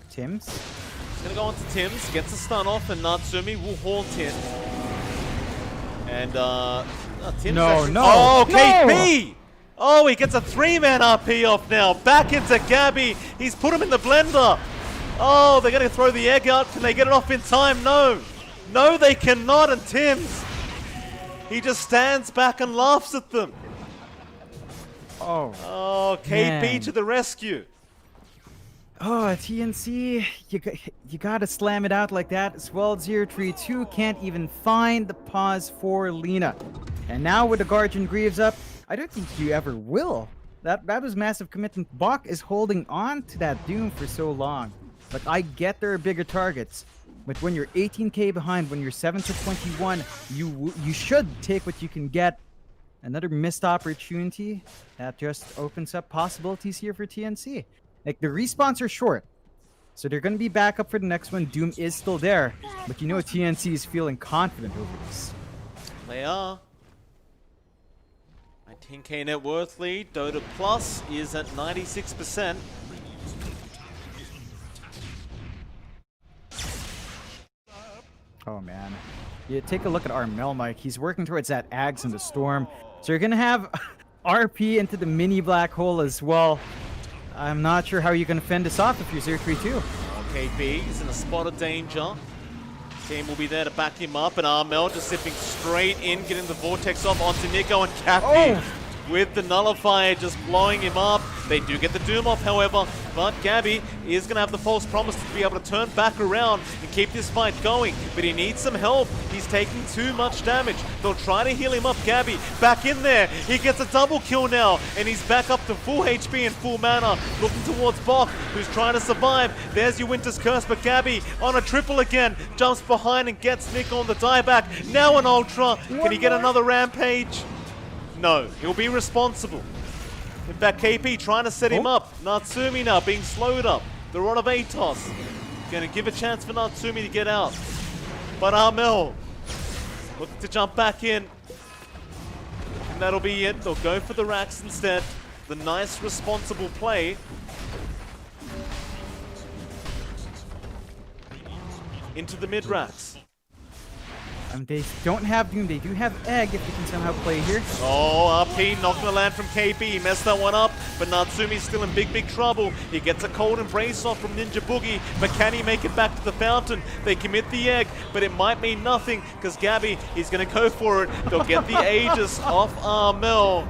Tim's. He's gonna go on to Tim's, gets a stun off, and Natsumi will haunt him. And Tim's Oh, KP! Oh, he gets a 3-man RP off now. Back into Gabby. He's put him in the blender. Oh, they're going to throw the egg out. Can they get it off in time? No. No, they cannot. And Tim's, he just stands back and laughs at them. Oh, KP man. to the rescue. Oh, TNC, you gotta slam it out like that as well. 032 can't even find the pause for Lina. And now with the Guardian Greaves up, I don't think you ever will. That was massive commitment. Bok is holding on to that Doom for so long. Like, I get there are bigger targets, but when you're 18k behind, when you're 7 to 21, you should take what you can get. Another missed opportunity that just opens up possibilities here for TNC. Like, the respawns are short. So they're going to be back up for the next one. Doom is still there. But you know TNC is feeling confident over this. They are. 19k net worth lead. Dota Plus is at 96%. Oh, man. Yeah, take a look at Armel, Mike. He's working towards that Ags in the Storm. So you're going to have RP into the mini black hole as well. I'm not sure how you're going to fend this off if you're 0-3-2. KP is in a spot of danger. Team will be there to back him up, and Armel just zipping straight in, getting the Vortex off onto Nico, and Cappy with the Nullifier just blowing him up. They do get the Doom off, however, but Gabby is going to have the false promise to be able to turn back around and keep this fight going, but he needs some help. He's taking too much damage. They'll try to heal him up. Gabby back in there. He gets a double kill now, and he's back up to full HP and full mana, looking towards Bok, who's trying to survive. There's your Winter's Curse, but Gabby on a triple again, jumps behind and gets Nick on the dieback. Now an Ultra. Can he get another Rampage? No, he'll be responsible. In fact, KP trying to set him up. Natsumi now being slowed up. The run of Atos. Gonna give a chance for Natsumi to get out. But Armel looking to jump back in. And that'll be it. They'll go for the racks instead. The nice, responsible play. Into the mid racks. They don't have Doom. They do have Egg if they can somehow play here. Oh, RP not gonna land from KP. He messed that one up, but Natsumi's still in big trouble. He gets a cold embrace off from Ninja Boogie, but can he make it back to the fountain? They commit the Egg, but it might mean nothing because Gabby, he's gonna go for it. They'll get the Aegis off Armel.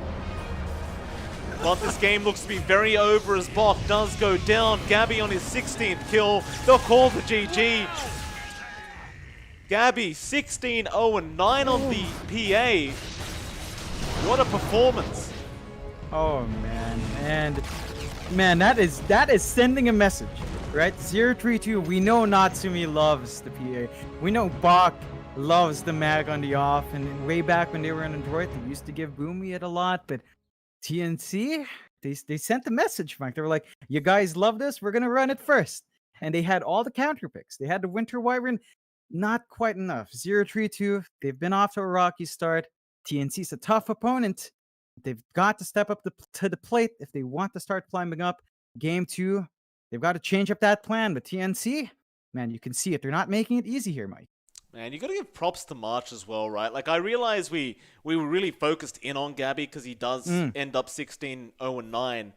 But this game looks to be very over as Bok does go down. Gabby on his 16th kill. They'll call the GG. Gabby, 16-0-9 on the PA. What a performance. Oh, man. And, man, that is sending a message, right? 0-3-2, we know Natsumi loves the PA. We know Bok loves the mag on the off. And way back when they were on Android, they used to give Boomy it a lot. But TNC, they sent the message, Mike. They were like, you guys love this? We're going to run it first. And they had all the counter picks. They had the Winter Wyvern. Not quite enough. 0-3-2. They've been off to a rocky start. TNC's a tough opponent. They've got to step up to the plate if they want to start climbing up. Game 2, they've got to change up that plan. But TNC, man, you can see it. They're not making it easy here, Mike. Man, you got to give props to March as well, right? Like, I realize we were really focused in on Gabby because he does end up 16-0-9.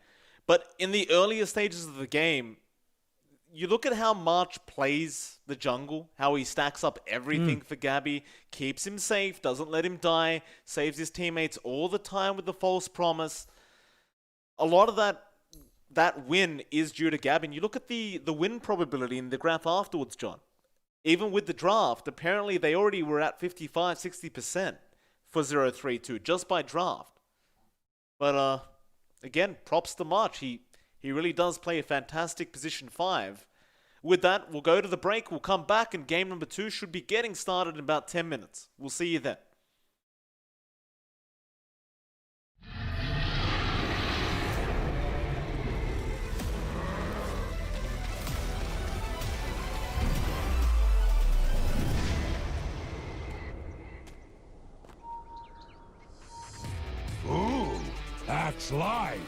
But in the earlier stages of the game, you look at how March plays the jungle, how he stacks up everything for Gabby, keeps him safe, doesn't let him die, saves his teammates all the time with the false promise. A lot of that win is due to Gabby. And you look at the win probability in the graph afterwards, John. Even with the draft, apparently they already were at 55-60% for 0-3-2 just by draft. But again, props to March. He really does play a fantastic position 5. With that, we'll go to the break. We'll come back, and game number 2 should be getting started in about 10 minutes. We'll see you then. Ooh, that's live.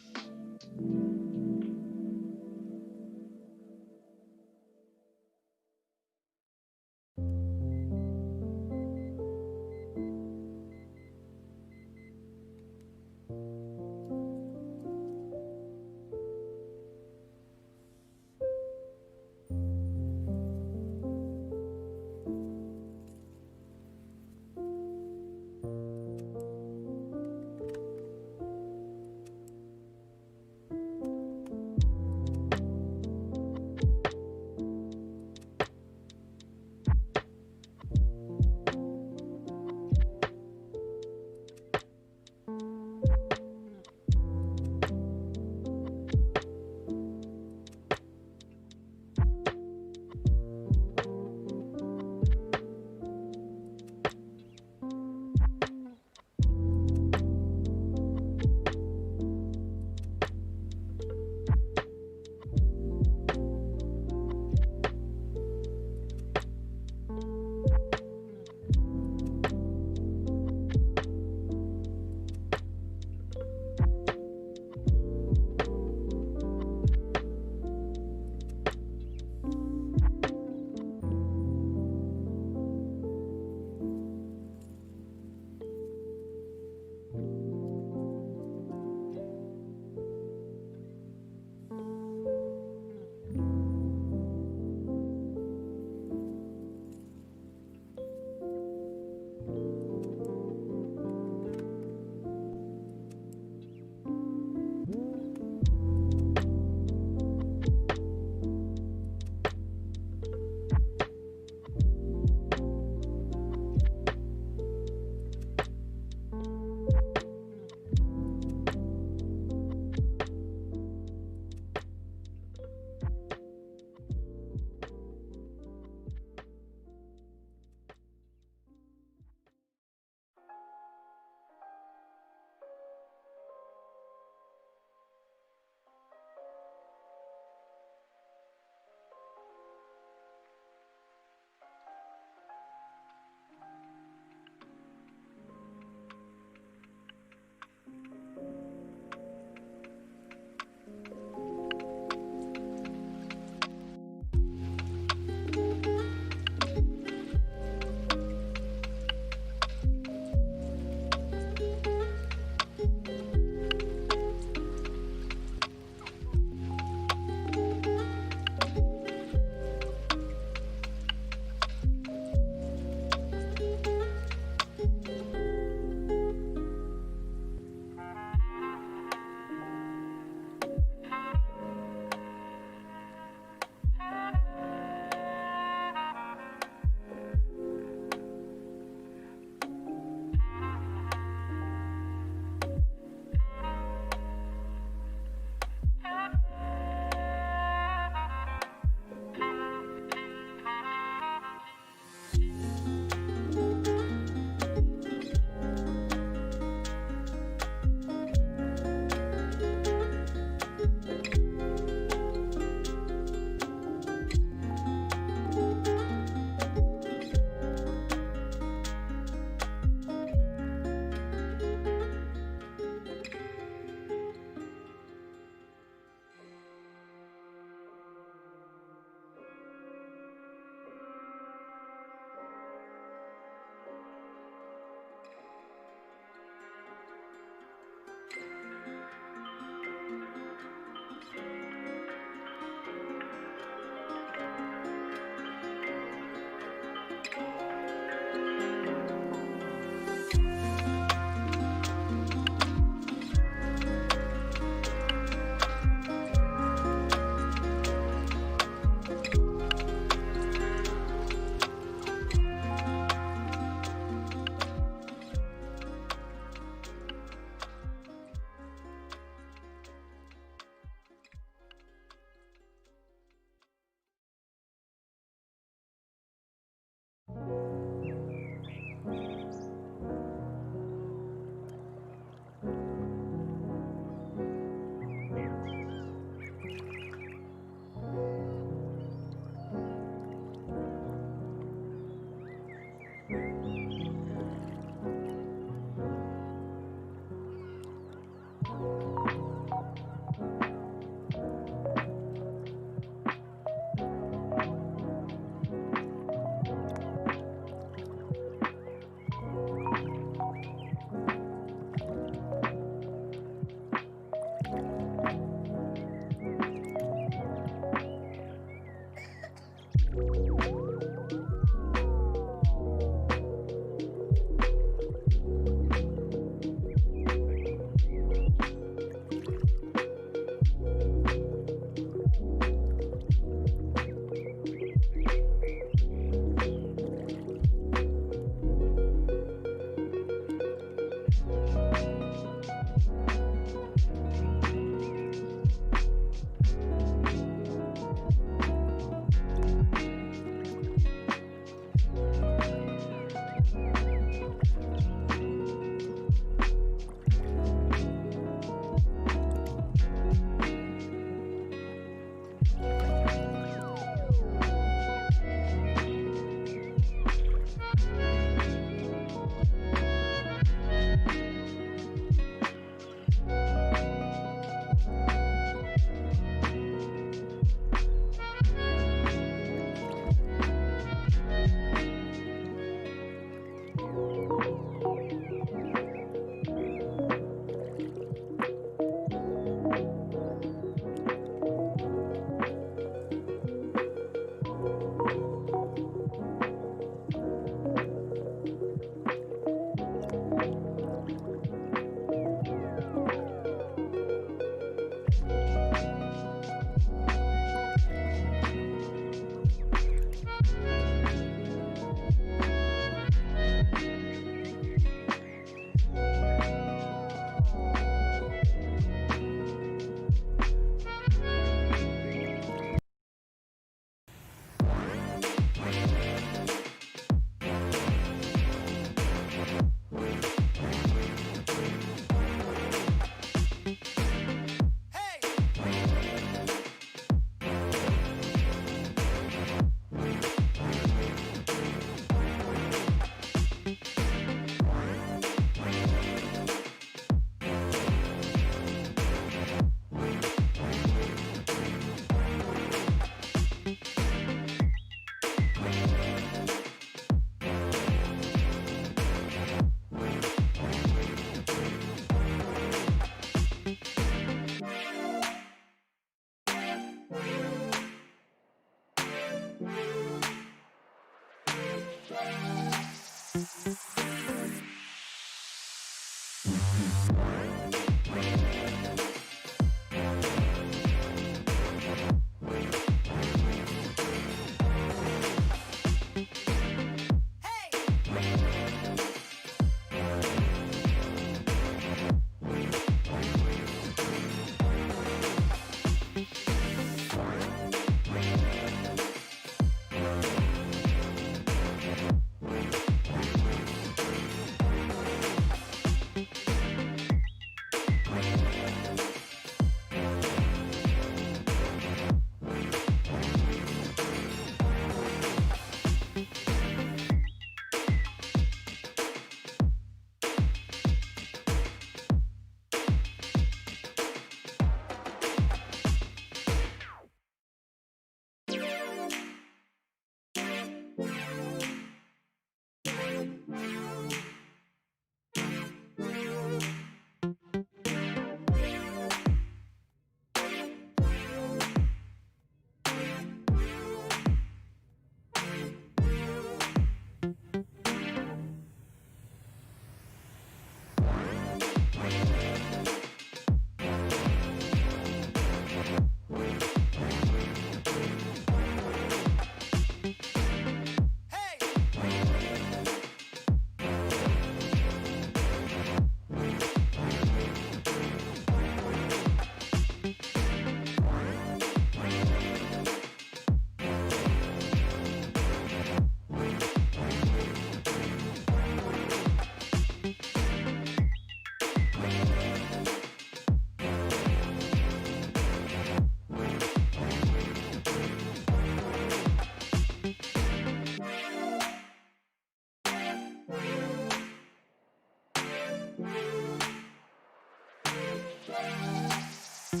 It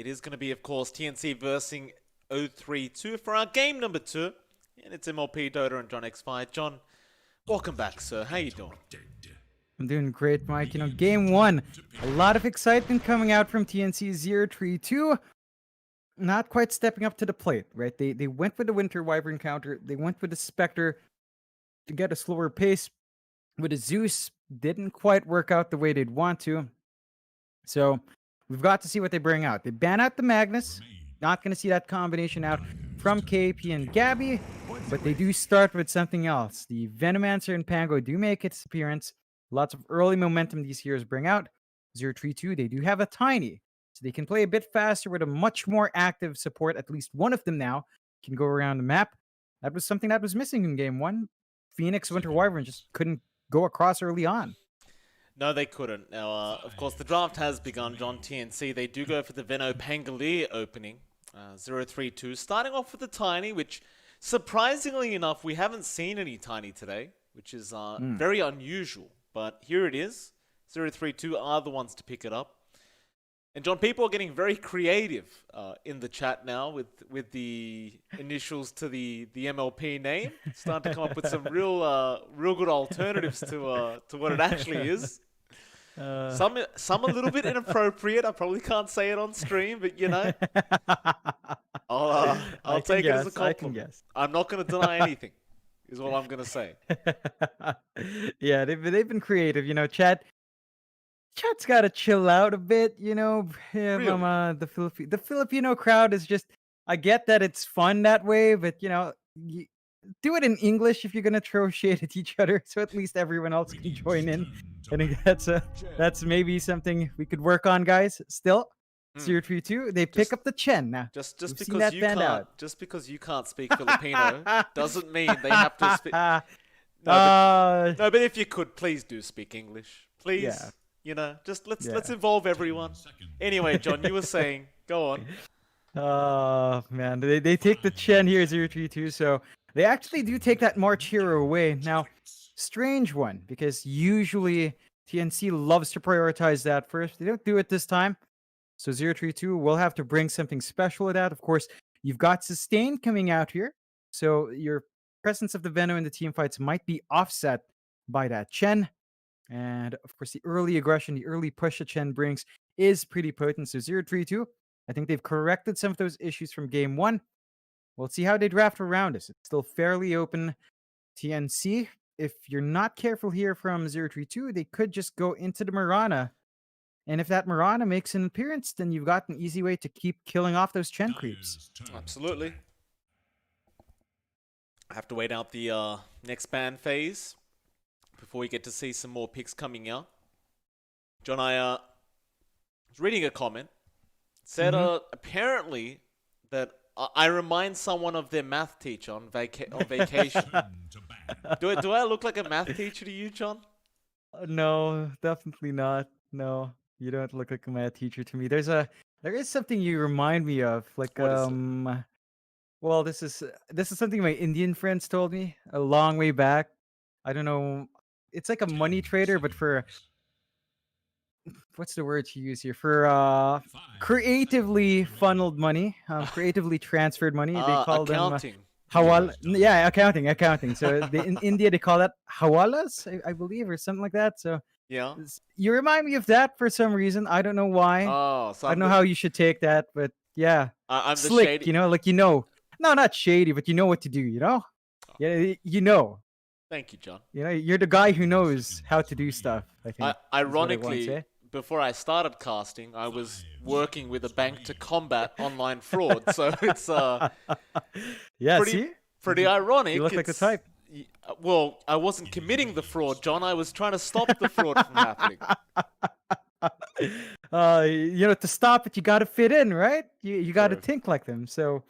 is going to be, of course, TNC versing 032 for our game number 2. And it's MLP, Dota, and John X5. John, welcome back, sir. How you doing? I'm doing great, Mike. You know, game 1, a lot of excitement coming out from TNC 032. Not quite stepping up to the plate, right? They went with the Winter Wyvern counter. They went with the Spectre to get a slower pace. With the Zeus, didn't quite work out the way they'd want to. So we've got to see what they bring out. They ban out the Magnus. Not going to see that combination out from KP and Gabby. But they do start with something else. The Venomancer and Pango do make its appearance. Lots of early momentum these heroes bring out. 032, they do have a Tiny. So they can play a bit faster with a much more active support. At least one of them now can go around the map. That was something that was missing in game 1. Phoenix Winter Wyvern just couldn't go across early on. No, they couldn't. Now, of course, the draft has begun, John. TNC, they do go for the Veno Pangolier opening. 032, starting off with the Tiny, which, surprisingly enough, we haven't seen any Tiny today, which is very unusual. But here it is. 032 are the ones to pick it up. And John, people are getting very creative in the chat now with the initials to the MLP name. Starting to come up with some real good alternatives to what it actually is. Some a little bit inappropriate. I probably can't say it on stream, but you know, I'll take it as a compliment. I can guess. I'm not going to deny anything. Is what I'm going to say. Yeah, they've been creative. You know, chat's got to chill out a bit. You know, yeah, Really? the Filipino crowd is just. I get that it's fun that way, but you know, do it in English if you're gonna throw shade at each other, so at least everyone else can join in. I think that's maybe something we could work on, guys. Still, 032, they pick up the Chen now. Just because you can't speak Filipino doesn't mean they have to speak. No, but if you could, please do speak English, please. Yeah. You know, just let's involve everyone. Anyway, John, you were saying, go on. Oh man, they take the Chen here, 032, so they actually do take that March hero away. Now, strange one, because usually TNC loves to prioritize that first. They don't do it this time. So 032 will have to bring something special with that. Of course, you've got Sustain coming out here. So your presence of the Venom in the team fights might be offset by that Chen. And of course, the early aggression, the early push that Chen brings is pretty potent. So 032, I think they've corrected some of those issues from game 1. We'll see how they draft around us. It's still fairly open. TNC, if you're not careful here from 032, they could just go into the Mirana. And if that Mirana makes an appearance, then you've got an easy way to keep killing off those Chen creeps. Absolutely. I have to wait out the next ban phase before we get to see some more picks coming out. John, I was reading a comment. It said apparently that I remind someone of their math teacher on vacation. Do I look like a math teacher to you, John? No, definitely not. No, you don't look like a math teacher to me. There is something you remind me of, like What is it? well, this is something my Indian friends told me a long way back. I don't know. It's like a money trader, but for what's the word to use here? For creatively funneled money, creatively transferred money. They call accounting. them hawala. Yeah, accounting. So in India they call that hawalas, I believe, or something like that. So Yeah. you remind me of that for some reason. I don't know why. Oh, so I don't know how you should take that, but yeah, I'm the slick. shady. You know, like no, not shady, but you know what to do. You know, yeah, you know. Thank you, John. You know, you're the guy who knows how to do stuff. I think. Ironically, before I started casting, I was working with a bank to combat online fraud. So it's yeah, pretty ironic. You look like the type. Well, I wasn't committing the fraud, John. I was trying to stop the fraud from happening. You know, to stop it, you got to fit in, right? You got to think like them. So,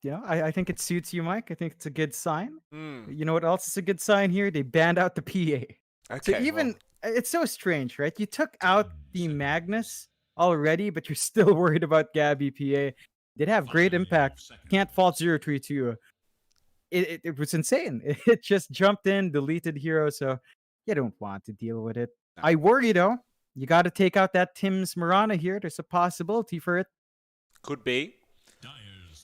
you know, I think it suits you, Mike. I think it's a good sign. You know what else is a good sign here? They banned out the PA. Okay, So even it's so strange, right? You took out the Magnus already, but you're still worried about Gabby PA. Did have great impact. Can't fault 032. It was insane. It just jumped in, deleted hero, so you don't want to deal with it. No. I worry though. You got to take out that Tim's Marana here. There's a possibility for it. Could be.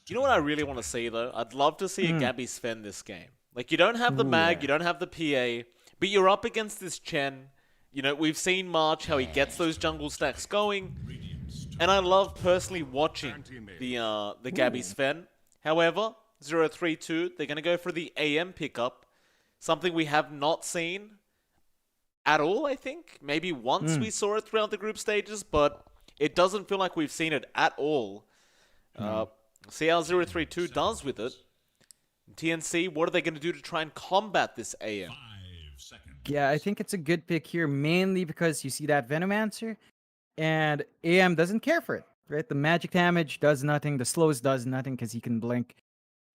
You know what I really want to see, though? I'd love to see a Gabby Sven this game. Like, you don't have the Ooh, mag, yeah. you don't have the PA, but you're up against this Chen. You know, we've seen March, how he gets those jungle stacks going. And I love personally watching the Gabby Sven. However, 032, they're going to go for the AM pickup. Something we have not seen at all, I think. Maybe once we saw it throughout the group stages, but it doesn't feel like we've seen it at all. See how 032 does with it. TNC, what are they going to do to try and combat this AM? Yeah, I think it's a good pick here, mainly because you see that Venomancer, and AM doesn't care for it, right? The magic damage does nothing, the slows does nothing because he can blink.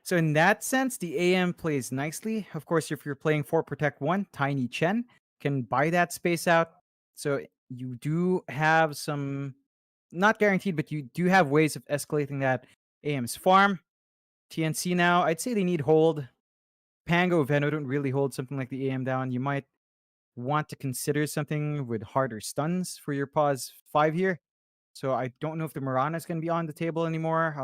So in that sense, the AM plays nicely. Of course, if you're playing 4 Protect 1, Tiny Chen can buy that space out. So you do have some, not guaranteed, but you do have ways of escalating that AM's farm. TNC now, I'd say they need hold. Pango, Veno don't really hold something like the AM down. You might want to consider something with harder stuns for your pause 5 here. So I don't know if the Mirana is going to be on the table anymore.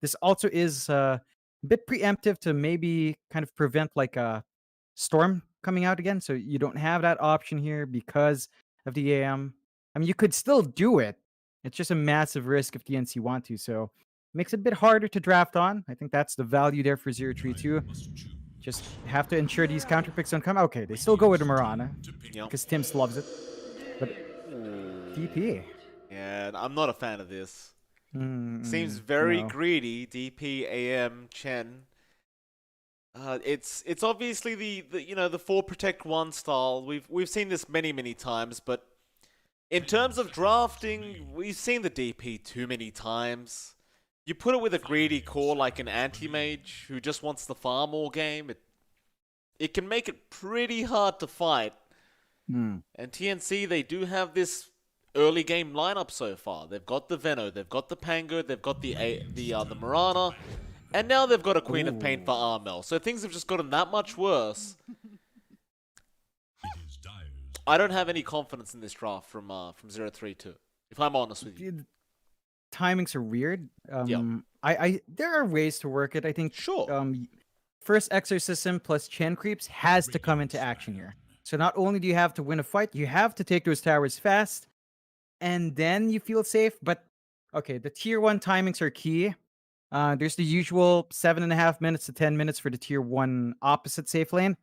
This also is a bit preemptive to maybe kind of prevent like a storm coming out again. So you don't have that option here because of the AM. I mean, you could still do it. It's just a massive risk if DNC want to. So makes it a bit harder to draft on. I think that's the value there for 032. Just have to ensure these counter picks don't come. Okay, they still go with the Mirana Yep. because Tim's loves it. But DP. Yeah, I'm not a fan of this. Mm, Seems very no. greedy. DP, AM, Chen. It's obviously the 4 Protect 1 style. We've seen this many times, but in terms of drafting, we've seen the DP too many times. You put it with a greedy core like an anti-mage who just wants to farm all game, it can make it pretty hard to fight. Mm. And TNC, they do have this early game lineup so far. They've got the Veno, they've got the Pango, they've got the Mirana, and now they've got a Queen of Pain for Armel. So things have just gotten that much worse. I don't have any confidence in this draft from 032, if I'm honest with you. Timings are weird. Yeah. I there are ways to work it. I think Sure. First Exorcism plus Chen creeps has to come into action here. So not only do you have to win a fight, you have to take those towers fast, and then you feel safe. But okay, the tier 1 timings are key. There's the usual 7.5 minutes to 10 minutes for the tier 1 opposite safe lane.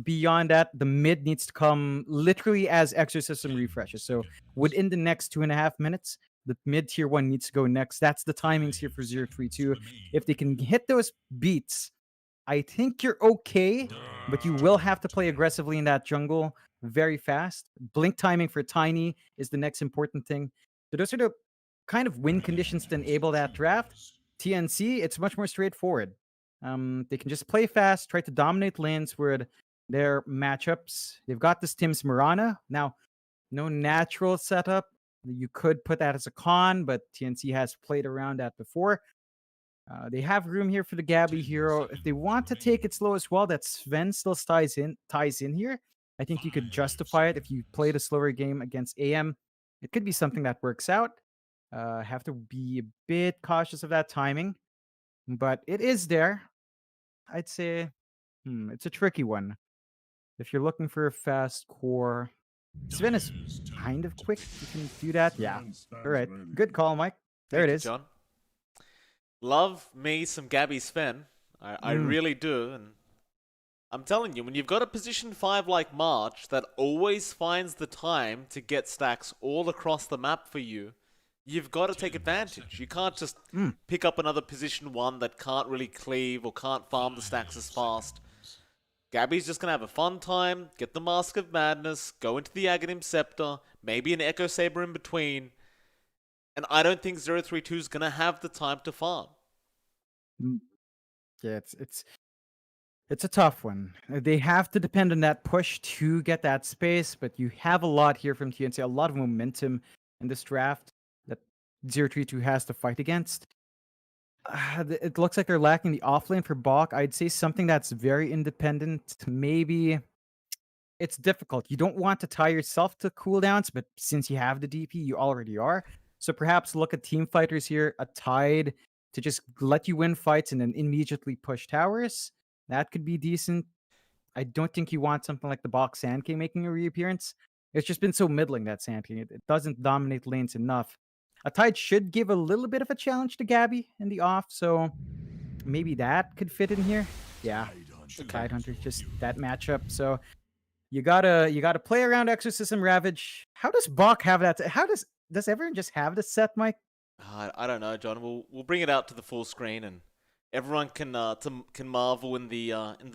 Beyond that, the mid needs to come literally as Exorcism refreshes. So within the next 2.5 minutes, the mid tier 1 needs to go next. That's the timings here for 032. If they can hit those beats, I think you're okay, but you will have to play aggressively in that jungle very fast. Blink timing for Tiny is the next important thing. So those are the kind of win conditions to enable that draft. TNC, it's much more straightforward. They can just play fast, try to dominate lanes with their matchups. They've got this Tim's Mirana. Now, no natural setup. You could put that as a con, but TNC has played around that before. They have room here for the Gabby hero. If they want to take it slow as well, that Sven still ties in here. I think you could justify it if you played a slower game against AM. It could be something that works out. Have to be a bit cautious of that timing, but it is there. I'd say it's a tricky one. If you're looking for a fast core, Sven is kind of quick. You can do that. Yeah. All right. Good call, Mike. There Thank it you, is. John. Love me some Gabby Sven. I really do. And I'm telling you, when you've got a position 5 like March that always finds the time to get stacks all across the map for you, you've got to take advantage. You can't just pick up another position 1 that can't really cleave or can't farm the stacks as fast. Gabby's just going to have a fun time, get the Mask of Madness, go into the Aghanim Scepter, maybe an Echo Saber in between. And I don't think 032 is going to have the time to farm. Yeah, it's It's a tough one. They have to depend on that push to get that space, but you have a lot here from TNC, a lot of momentum in this draft that 032 has to fight against. It looks like they're lacking the offlane for Bach. I'd say something that's very independent. Maybe it's difficult. You don't want to tie yourself to cooldowns, but since you have the DP, you already are. So perhaps look at team fighters here, a Tide to just let you win fights and then immediately push towers. That could be decent. I don't think you want something like the Box Sand King making a reappearance. It's just been so middling, that Sand King. It doesn't dominate lanes enough. A Tide should give a little bit of a challenge to Gabby in the off, so maybe that could fit in here. Yeah, the Tide Hunter, just that matchup. So you gotta play around Exorcism Ravage. How does Bach have that? How does everyone just have this set, Mike? I don't know, John. We'll bring it out to the full screen and everyone can marvel in the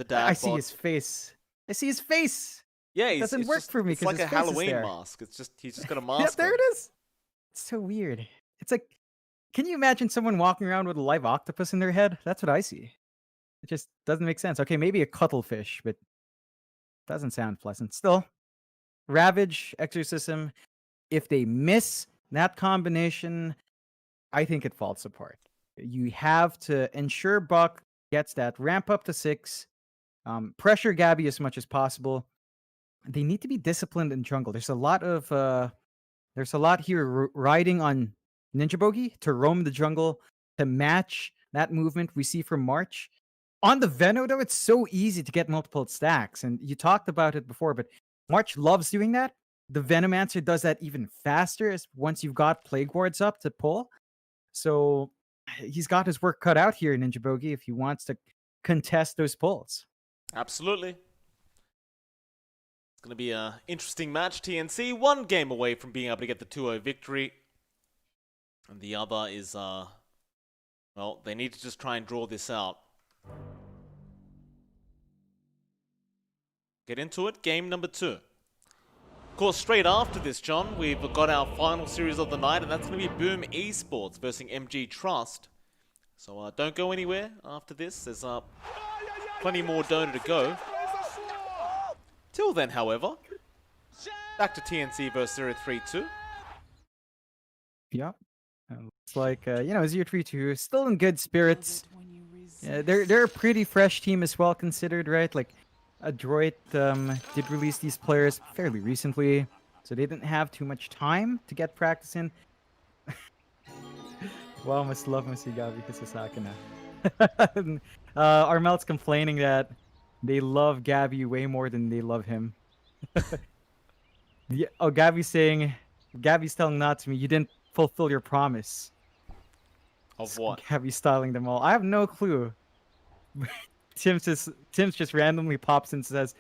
dad I see bod. his face. I see his face. Yeah, It doesn't work for me It's 'cause like his a face is Halloween there. mask. He's just got a Yeah, mask. there on. it is. It's so weird. It's like, can you imagine someone walking around with a live octopus in their head? That's what I see. It just doesn't make sense. Okay, maybe a cuttlefish, but doesn't sound pleasant. Still, Ravage, Exorcism. If they miss that combination, I think it falls apart. You have to ensure Buck gets that ramp up to 6, pressure Gabby as much as possible. They need to be disciplined in jungle. There's a lot here riding on Ninja Bogey to roam the jungle to match that movement we see from March. On the Veno, though, it's so easy to get multiple stacks, and you talked about it before, but March loves doing that. The Venomancer does that even faster as once you've got Plague Wards up to pull. So he's got his work cut out here, Ninja Bogey, if he wants to contest those pulls. Absolutely. It's going to be an interesting match. TNC, one game away from being able to get the 2-0 victory. And the other is, well, they need to just try and draw this out. Get into it. Game number 2. Of course, straight after this, John, we've got our final series of the night, and that's going to be Boom Esports versus MG Trust. So don't go anywhere after this. There's plenty more Dota to go. Till then, however, back to TNC versus 032. Yep. Looks like, 032 still in good spirits. Yeah, they're a pretty fresh team as well, considered, right? Like, Adroit did release these players fairly recently, so they didn't have too much time to get practice in. Wow, must love Masigabi Hisasakana. Armel's complaining that they love Gabby way more than they love him. Yeah, Gabby's telling Natsumi, you didn't fulfill your promise. Of what? Gabby's styling them all. I have no clue. Tim's just randomly pops and says,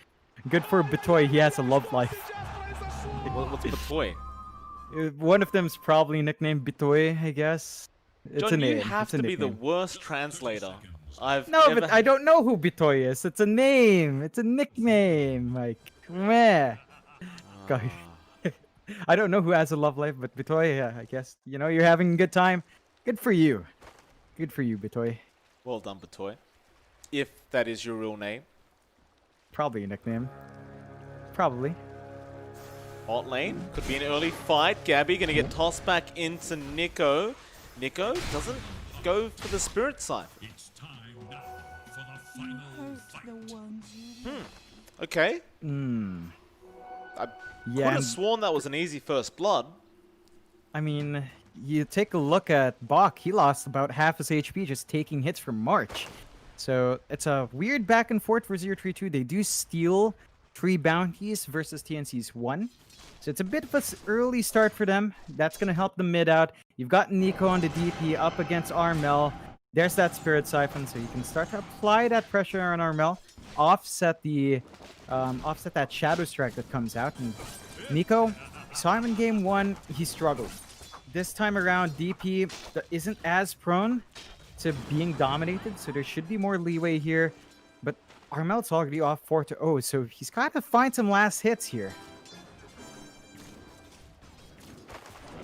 "Good for Bitoy, he has a love life." What's Bitoy? One of them's probably nicknamed Bitoy, I guess. It's John, a name. you have It's a to be the nickname. worst translator I've No, ever... but I don't know who Bitoy is. It's a name. It's a nickname. Like, meh. God. I don't know who has a love life, but Bitoy, yeah, I guess. You're having a good time. Good for you. Good for you, Bitoy. Well done, Bitoy. If that is your real name. Probably a nickname. Probably. Hot lane. Could be an early fight. Gabby going to get tossed back into Nico. Nico doesn't go for the Spirit Siphon. It's time now for the final fight. Okay. I Yeah, could have and- sworn that was an easy first blood. I mean, you take a look at Bach. He lost about half his HP just taking hits from March. So it's a weird back and forth for 032. They do steal 3 bounties versus TNC's 1. So it's a bit of an early start for them. That's going to help them mid out. You've got Nico on the DP up against Armel. There's that Spirit Siphon, so you can start to apply that pressure on Armel. Offset that Shadow Strike that comes out. And Nico, saw him in game 1, he struggled. This time around, DP isn't as prone to being dominated, so there should be more leeway here. But Armel's already off 4-0, so he's got to find some last hits here.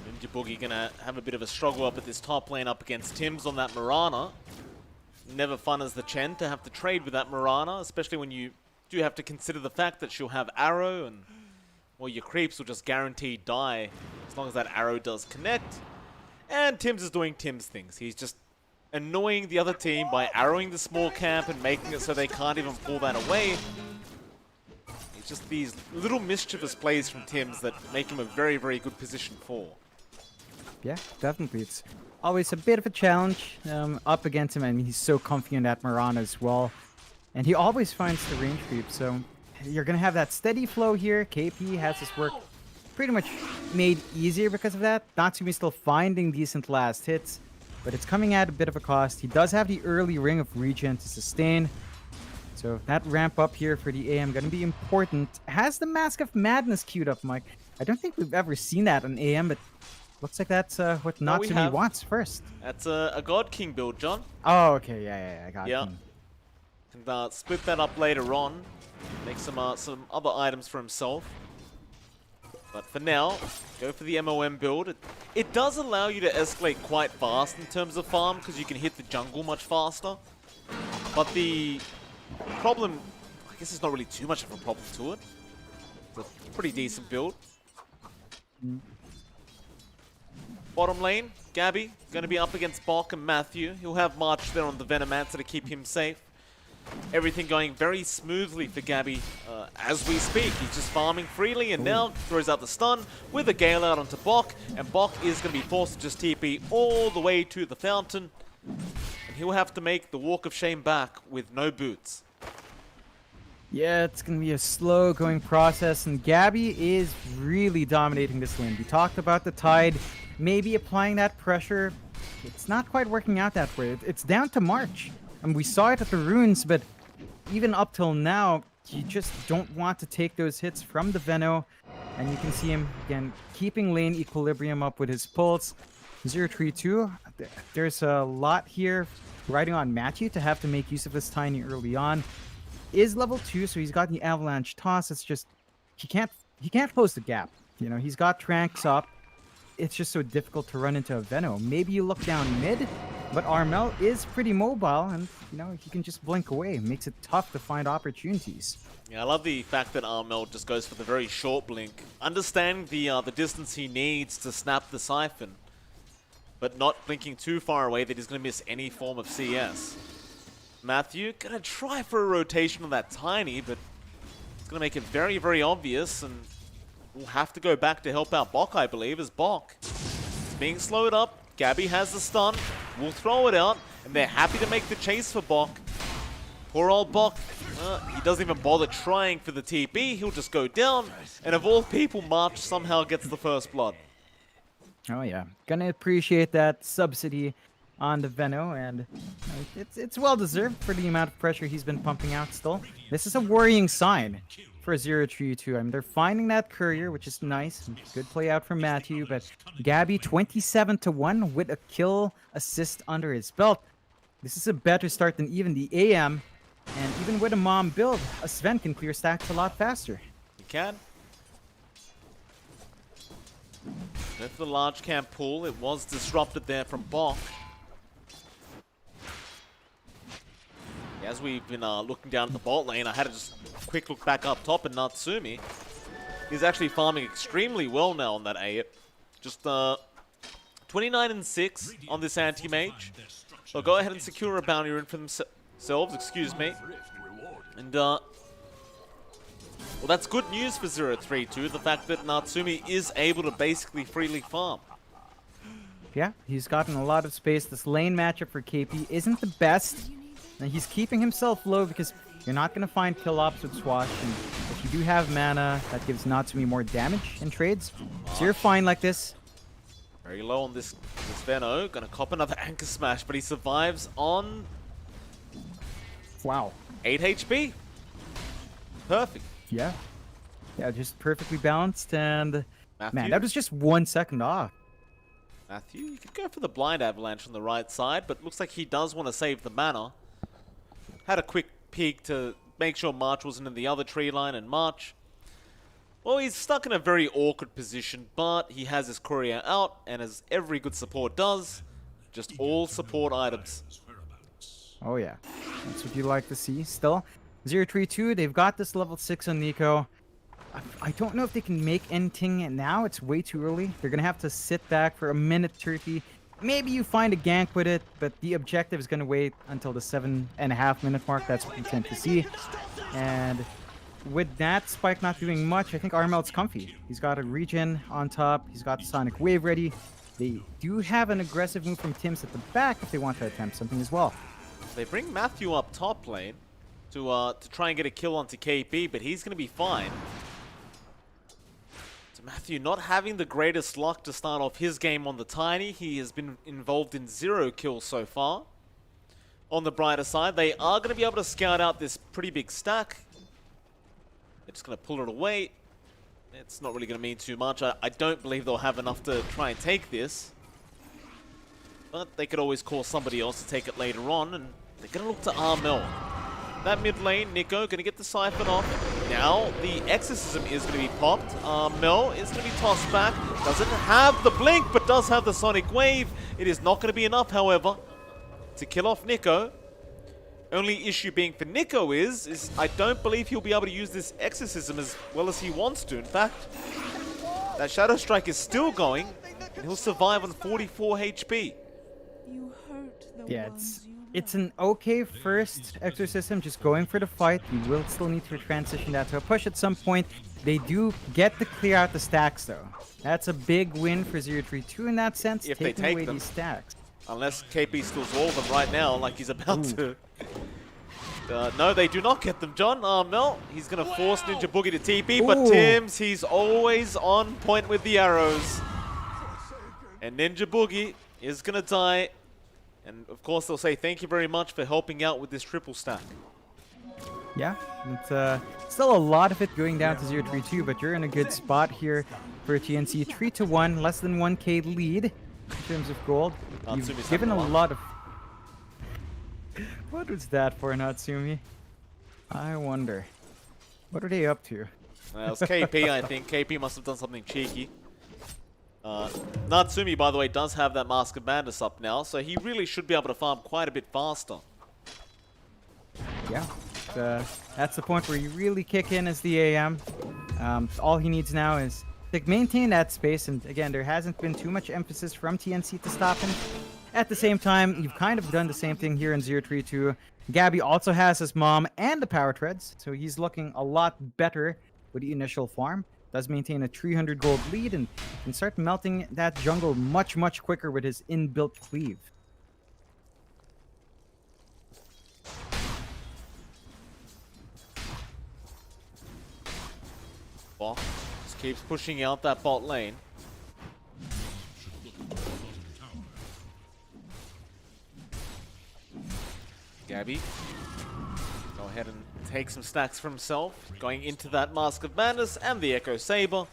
Ninja Boogie going to have a bit of a struggle up at this top lane up against Tim's on that Mirana. never fun as the Chen to have to trade with that Mirana, especially when you do have to consider the fact that she'll have arrow and, well, your creeps will just guaranteed die as long as that arrow does connect. And Tims is doing Tims things. He's just annoying the other team by arrowing the small camp and making it so they can't even pull that away. It's just these little mischievous plays from Tims that make him a very, very good position 4. Yeah, definitely. It's always a bit of a challenge up against him. I mean, he's so comfy in that Mirana as well. And he always finds the range creep, so you're going to have that steady flow here. KP has his work pretty much made easier because of that. Natsumi still finding decent last hits, but it's coming at a bit of a cost. He does have the early ring of regen to sustain, so that ramp up here for the AM going to be important. Has the Mask of Madness queued up, Mike? I don't think we've ever seen that on AM, but looks like that's what Natsumi wants first. That's a God King build, John. Oh, okay, yeah, I got it. And split that up later on. Make some other items for himself. But for now, go for the MOM build. It does allow you to escalate quite fast in terms of farm because you can hit the jungle much faster. But the problem, I guess it's not really too much of a problem to it. It's a pretty decent build. Bottom lane, Gabby, going to be up against Bok and Matthew. He'll have March there on the Venomancer to keep him safe. Everything going very smoothly for Gabby as we speak. He's just farming freely and now throws out the stun with a Gale out onto Bok. And Bok is going to be forced to just TP all the way to the fountain. And he'll have to make the walk of shame back with no boots. Yeah, it's going to be a slow going process, and Gabby is really dominating this lane. We talked about the Tide, maybe applying that pressure. It's not quite working out that way. It's down to March. And we saw it at the runes, but even up till now, you just don't want to take those hits from the Veno. And you can see him, again, keeping lane equilibrium up with his pulse. 0-3-2. There's a lot here riding on Matthew to have to make use of this Tiny early on. Is level 2, so he's got the Avalanche Toss. It's just, he can't close the gap. You know, he's got Tranks up. It's just so difficult to run into a Veno. Maybe you look down mid, but Armel is pretty mobile, and you know he can just blink away. Makes it tough to find opportunities. Yeah, I love the fact that Armel just goes for the very short blink. Understanding the distance he needs to snap the Siphon, but not blinking too far away that he's going to miss any form of CS. Matthew gonna try for a rotation on that Tiny, but it's gonna make it very, very obvious, and we'll have to go back to help out Bok, I believe, as Bok is being slowed up. Gabby has the stun. We'll throw it out, and they're happy to make the chase for Bok. Poor old Bok. He doesn't even bother trying for the TP. He'll just go down, and of all people, March somehow gets the first blood. Oh yeah, gonna appreciate that subsidy on the Veno, and it's well deserved for the amount of pressure he's been pumping out still. This is a worrying sign for 0-3-2. I mean, they're finding that courier, which is nice. Good play out from Matthew, but Gabby 27-1 with a kill assist under his belt. This is a better start than even the AM, and even with a mom build, a Sven can clear stacks a lot faster. He can. Go for the large camp pull. It was disrupted there from Bok. As we've been looking down at the bot lane, I had to just quick look back up top, and Natsumi is actually farming extremely well now on that A. Just 29-6 on this anti-mage. So go ahead and secure a bounty rune for themselves, excuse me. And well, that's good news for 0-3-2, the fact that Natsumi is able to basically freely farm. Yeah, he's gotten a lot of space. This lane matchup for KP isn't the best. And he's keeping himself low because you're not going to find kill ops with Swash. And if you do have mana, that gives Natsumi more damage in trades. So you're fine like this. Very low on this Veno. Gonna cop another Anchor Smash, but he survives on... Wow. 8 HP. Perfect. Yeah. Yeah, just perfectly balanced. And Matthew? man, that was just 1 second off. Matthew, you could go for the Blind Avalanche on the right side, but looks like he does want to save the mana. Had a quick peek to make sure March wasn't in the other tree line, and March, well, he's stuck in a very awkward position, but he has his courier out, and as every good support does, just all support items. Oh yeah, that's what you like to see. Still, 0-3-2. They've got this level 6 on Nico. I don't know if they can make anything now. It's way too early. They're gonna have to sit back for a minute 30. Maybe you find a gank with it, but the objective is gonna wait until the 7.5-minute mark. That's what we tend to see. And with that Spike not doing much, I think Armel's comfy. He's got a regen on top. He's got the Sonic Wave ready. They do have an aggressive move from Tims at the back if they want to attempt something as well. They bring Matthew up top lane to try and get a kill onto KP, but he's going to be fine. So Matthew not having the greatest luck to start off his game on the Tiny. He has been involved in 0 kills so far. On the brighter side, they are going to be able to scout out this pretty big stack. They're just going to pull it away. It's not really going to mean too much. I don't believe they'll have enough to try and take this. But they could always call somebody else to take it later on, and they're going to look to Armel. That mid lane, Nico, going to get the Siphon off. Now, the Exorcism is going to be popped. Armel is going to be tossed back. Doesn't have the Blink, but does have the Sonic Wave. It is not going to be enough, however, to kill off Nico. Only issue being for Nico is I don't believe he'll be able to use this Exorcism as well as he wants to. In fact, that Shadow Strike is still going, and he'll survive on 44 HP. You hurt the Yeah, ones you it's an okay first Exorcism, just going for the fight. You will still need to transition that to a push at some point. They do get to clear out the stacks, though. That's a big win for 0-3-2 in that sense, If they taking take away them. these stacks. Unless KP steals all of them right now, like he's about to. No, they do not get them, John. Mel, he's going to force Ninja Boogie to TP, but Ooh. Tims, he's always on point with the arrows. And Ninja Boogie is going to die. And of course, they'll say thank you very much for helping out with this triple stack. Yeah, it's still a lot of it going down to 0-3-2, but you're in a good spot here for TNC. 3-1, less than 1k lead in terms of gold. Natsumi's You've given a having a lot of... What was that for, Natsumi? I wonder. What are they up to? It was KP, I think. KP must have done something cheeky. Natsumi, by the way, does have that Mask of Madness up now, so he really should be able to farm quite a bit faster. Yeah, that's the point where you really kick in as the AM. All he needs now is to maintain that space, and again, there hasn't been too much emphasis from TNC to stop him. At the same time, you've kind of done the same thing here in 0-3-2. Gabby also has his mom and the power treads, so he's looking a lot better with the initial farm. Does maintain a 300 gold lead and can start melting that jungle much, much quicker with his inbuilt cleave. Well, just keeps pushing out that bot lane. Gabby, go ahead and take some stacks for himself, going into that Mask of Madness and the Echo Saber.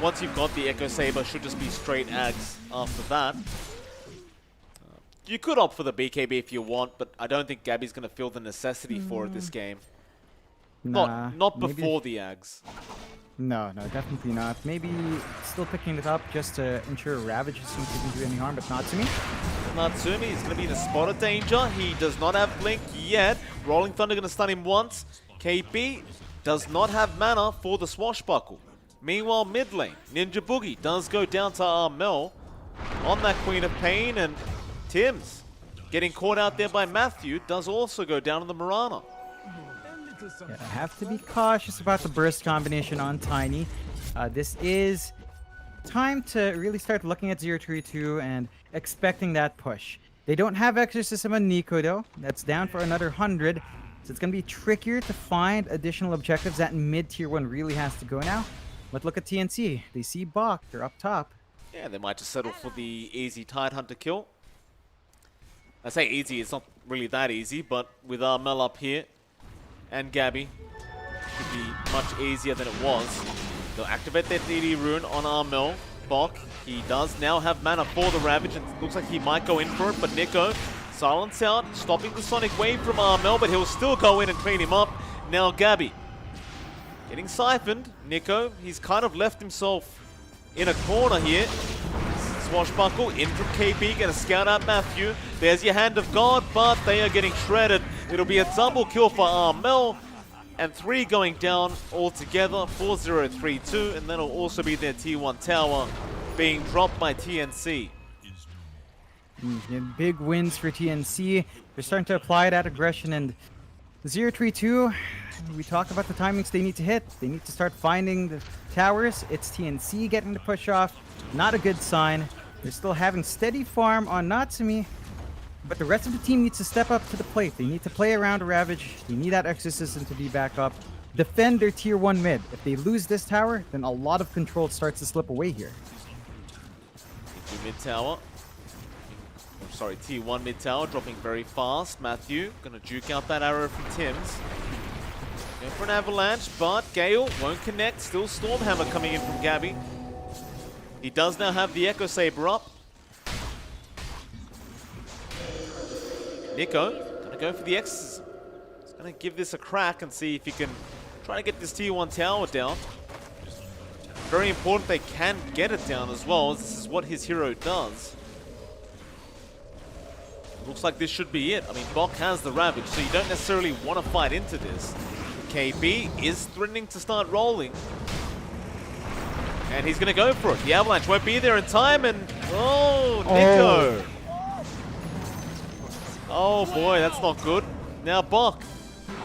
Once you've got the Echo Saber, should just be straight Ags after that. You could opt for the BKB if you want, but I don't think Gabby's going to feel the necessity for it this game. Nah, Not maybe- before the Ags. No, definitely not. Maybe still picking it up just to ensure Ravage doesn't do any harm, but not to me. Natsumi is going to be in a spot of danger. He does not have Blink yet. Rolling Thunder going to stun him once. KP does not have mana for the Swashbuckle. Meanwhile, mid lane, Ninja Boogie does go down to Armel on that Queen of Pain, and Tims, getting caught out there by Matthew, does also go down on the Mirana. Yeah, I have to be cautious about the burst combination on Tiny. This is time to really start looking at 0-3-2 and expecting that push. They don't have Exorcism on Nico though. That's down for another 100. So it's going to be trickier to find additional objectives. That mid-tier one really has to go now. But look at TNC. They see Bach. They're up top. Yeah, they might just settle for the easy Tidehunter kill. I say easy, it's not really that easy, but with Armel up here and Gabby, should be much easier than it was. They'll activate their DD rune on Armel. Bok, he does now have mana for the Ravage, and looks like he might go in for it, but Nico, silence out, stopping the Sonic Wave from Armel, but he'll still go in and clean him up. Now Gabby, getting siphoned. Nico, he's kind of left himself in a corner here. Swashbuckle in from KB, gonna scout out Matthew. There's your Hand of God, but they are getting shredded. It'll be a double kill for Armel, and 3 going down altogether, 4032, and then it'll also be their T1 tower being dropped by TNC. Yeah, big wins for TNC. They're starting to apply that aggression, and 032, we talk about the timings they need to hit. They need to start finding the towers. It's TNC getting the push off. Not a good sign. They're still having steady farm on Natsumi, but the rest of the team needs to step up to the plate. They need to play around Ravage. They need that Exorcism to be back up. Defend their tier 1 mid. If they lose this tower, then a lot of control starts to slip away here. Into mid tower. Sorry, T1 mid tower dropping very fast. Matthew gonna juke out that arrow from Tim's. Go for an avalanche, but Gale won't connect. Still Stormhammer coming in from Gabby. He does now have the Echo Saber up. Nico gonna go for the Exorcism. He's gonna give this a crack and see if he can try to get this T1 tower down. Very important they can get it down as well, as this is what his hero does. Looks like this should be it. I mean, Bok has the Ravage, so you don't necessarily want to fight into this. KB is threatening to start rolling. And he's going to go for it. The Avalanche won't be there in time, and... Oh, Nico! Oh boy, that's not good. Now Bok.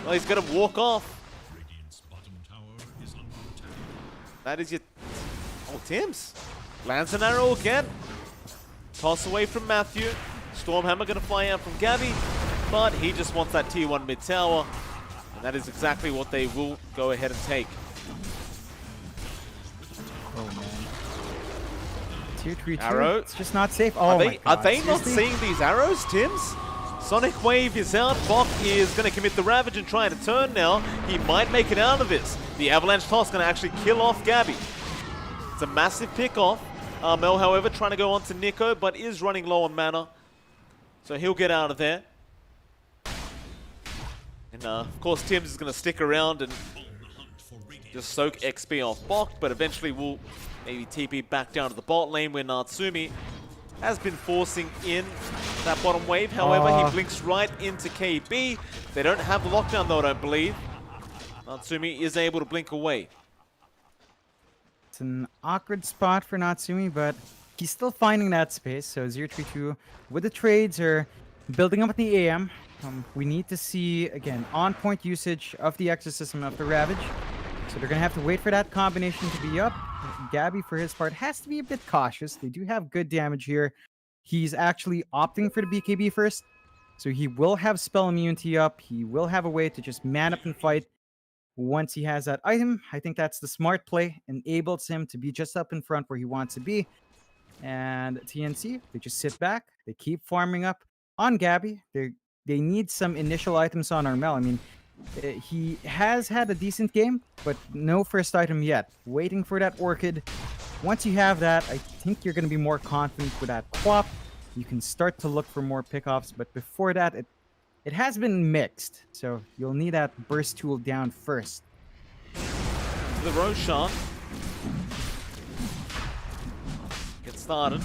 Well, he's going to walk off. That is your... Oh, Tim's. Lands an arrow again. Toss away from Matthew. Stormhammer gonna fly out from Gabby, but he just wants that T1 mid tower, and that is exactly what they will go ahead and take. Oh man. Tier 3 Arrow. It's just not safe. Oh my God. Are they not Seriously? seeing these arrows, Tims? Sonic Wave is out. Bok is gonna commit the Ravage and try to turn now. He might make it out of this. The Avalanche Toss gonna actually kill off Gabby. It's a massive pick off. Mel, however, trying to go on to Nico, but is running low on mana. So he'll get out of there. And of course Tim's is going to stick around and just soak XP off Bok, but eventually we'll maybe TP back down to the bot lane where Natsumi has been forcing in that bottom wave. However, he blinks right into KB. They don't have the lockdown though, I don't believe. Natsumi is able to blink away. It's an awkward spot for Natsumi, but he's still finding that space. So 032 with the trades are building up at the AM. We need to see, again, on-point usage of the Exorcism of the Ravage. So they're going to have to wait for that combination to be up. Gabby, for his part, has to be a bit cautious. They do have good damage here. He's actually opting for the BKB first. So he will have spell immunity up. He will have a way to just man up and fight. Once he has that item, I think that's the smart play. Enables him to be just up in front where he wants to be. And TNC, they just sit back. They keep farming up on Gabby. They need some initial items on Armel. I mean, he has had a decent game, but no first item yet. Waiting for that Orchid. Once you have that, I think you're going to be more confident with that Quap. You can start to look for more pickoffs, but before that, it has been mixed. So you'll need that burst tool down first. The Roshan gets started.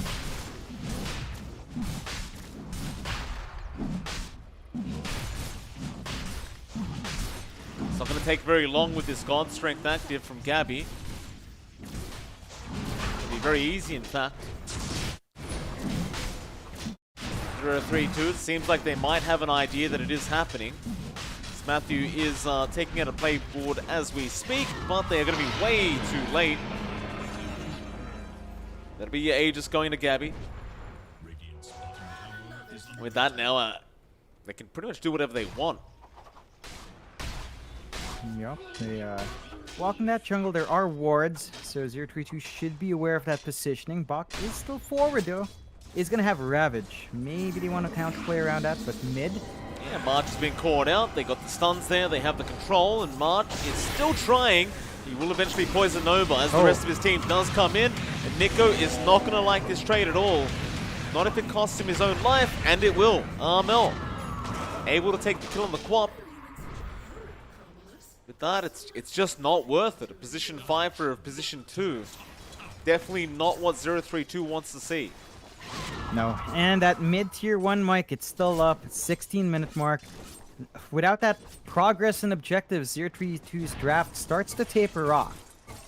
It's not going to take very long with this God Strength active from Gabby. It'll be very easy, in fact. 032, it seems like they might have an idea that it is happening. Matthew is taking out a playboard as we speak, but they are going to be way too late. That'll be your Aegis going to Gabby. With that now, they can pretty much do whatever they want. Yep, they walk in that jungle. There are wards, so 032 should be aware of that positioning. Bok is still forward though. Is gonna have Ravage. Maybe they want to counterplay around that, but mid. Yeah, March has been caught out. They got the stuns there. They have the control, and March is still trying. He will eventually poison Nova as the rest of his team does come in. And Nico is not gonna like this trade at all. Not if it costs him his own life, and it will. Armel able to take the kill on the Quap. With that, it's just not worth it. A position 5 for a position 2. definitely not what 032 wants to see. No. And that mid-tier 1 mic, it's still up. It's 16-minute mark. Without that progress and objectives, 032's draft starts to taper off.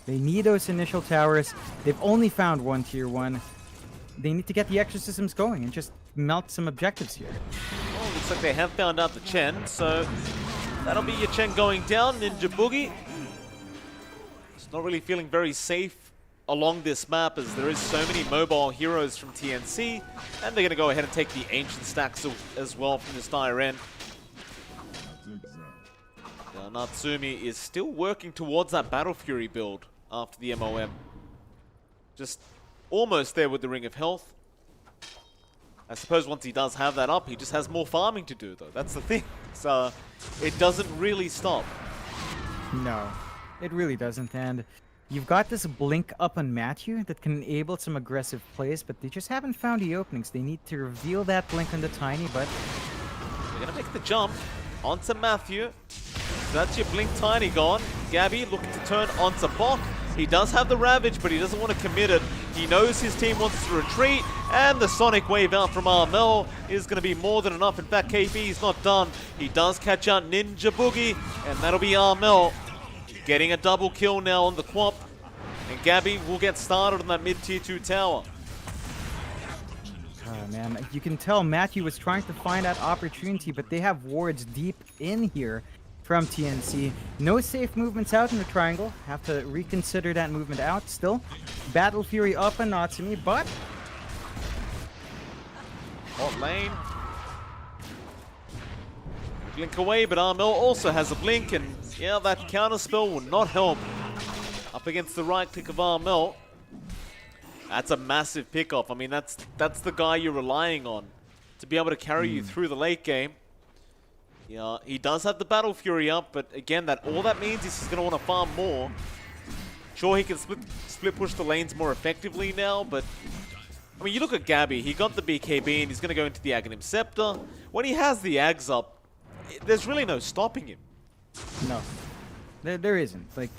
They need those initial towers. They've only found one tier 1. They need to get the exorcisms going and just melt some objectives here. Oh, looks like they have found out the Chen, so that'll be your Chen going down. Ninja Boogie. It's not really feeling very safe along this map as there is so many mobile heroes from TNC, and they're going to go ahead and take the ancient stacks as well from this dire end. Natsumi is still working towards that Battle Fury build after the MOM. Just almost there with the Ring of Health. I suppose once he does have that up, he just has more farming to do though. That's the thing. So it doesn't really stop. No, it really doesn't. And you've got this blink up on Matthew that can enable some aggressive plays, but they just haven't found the openings. They need to reveal that blink on the Tiny, but they're going to make the jump onto Matthew. That's your Blink Tiny gone. Gabby looking to turn onto Bok. He does have the Ravage, but he doesn't want to commit it. He knows his team wants to retreat, and the Sonic Wave out from Armel is going to be more than enough. In fact, KB is not done. He does catch out Ninja Boogie, and that'll be Armel getting a double kill now on the Quap. And Gabby will get started on that mid-tier 2 tower. oh man, you can tell Matthew was trying to find that opportunity, but they have wards deep in here from TNC. No safe movements out in the triangle. Have to reconsider that movement out still. Battle Fury up on Natsumi, but Hot lane. Blink away, but Armel also has a blink, and yeah, that counterspell will not help. Up against the right click of Armel. That's a massive pickoff. I mean, that's the guy you're relying on to be able to carry you through the late game. Yeah, he does have the Battle Fury up, but again, all that means is he's going to want to farm more. Sure, he can split push the lanes more effectively now, but I mean, you look at Gabby, he got the BKB and he's going to go into the Aghanim Scepter. When he has the Ags up, there's really no stopping him. no, there isn't. Like,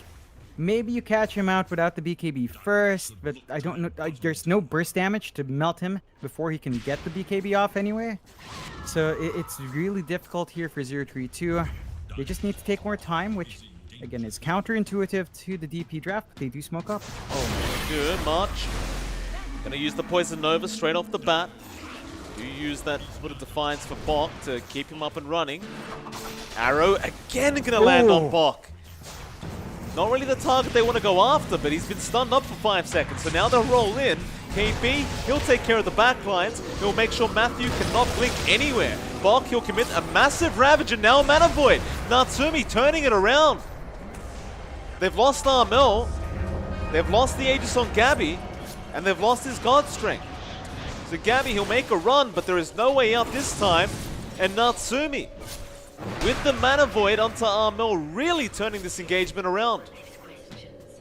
maybe you catch him out without the BKB first, but I don't know. There's no burst damage to melt him before he can get the BKB off anyway. So it's really difficult here for 032. They just need to take more time, which again is counterintuitive to the DP draft, but they do smoke up. Oh, good, March. Gonna use the Poison Nova straight off the bat. You use that Foot of Defiance for Bok to keep him up and running. Arrow again gonna land on Bok. Not really the target they want to go after, but he's been stunned up for 5 seconds, so now they'll roll in. KB, he'll take care of the backlines. He'll make sure Matthew cannot blink anywhere. Bok, he'll commit a massive Ravage, and now Mana Void. Natsumi turning it around. They've lost Armel. They've lost the Aegis on Gabby, and they've lost his God Strength. So Gabby, he'll make a run, but there is no way out this time. And Natsumi, with the Mana Void onto Armel, really turning this engagement around.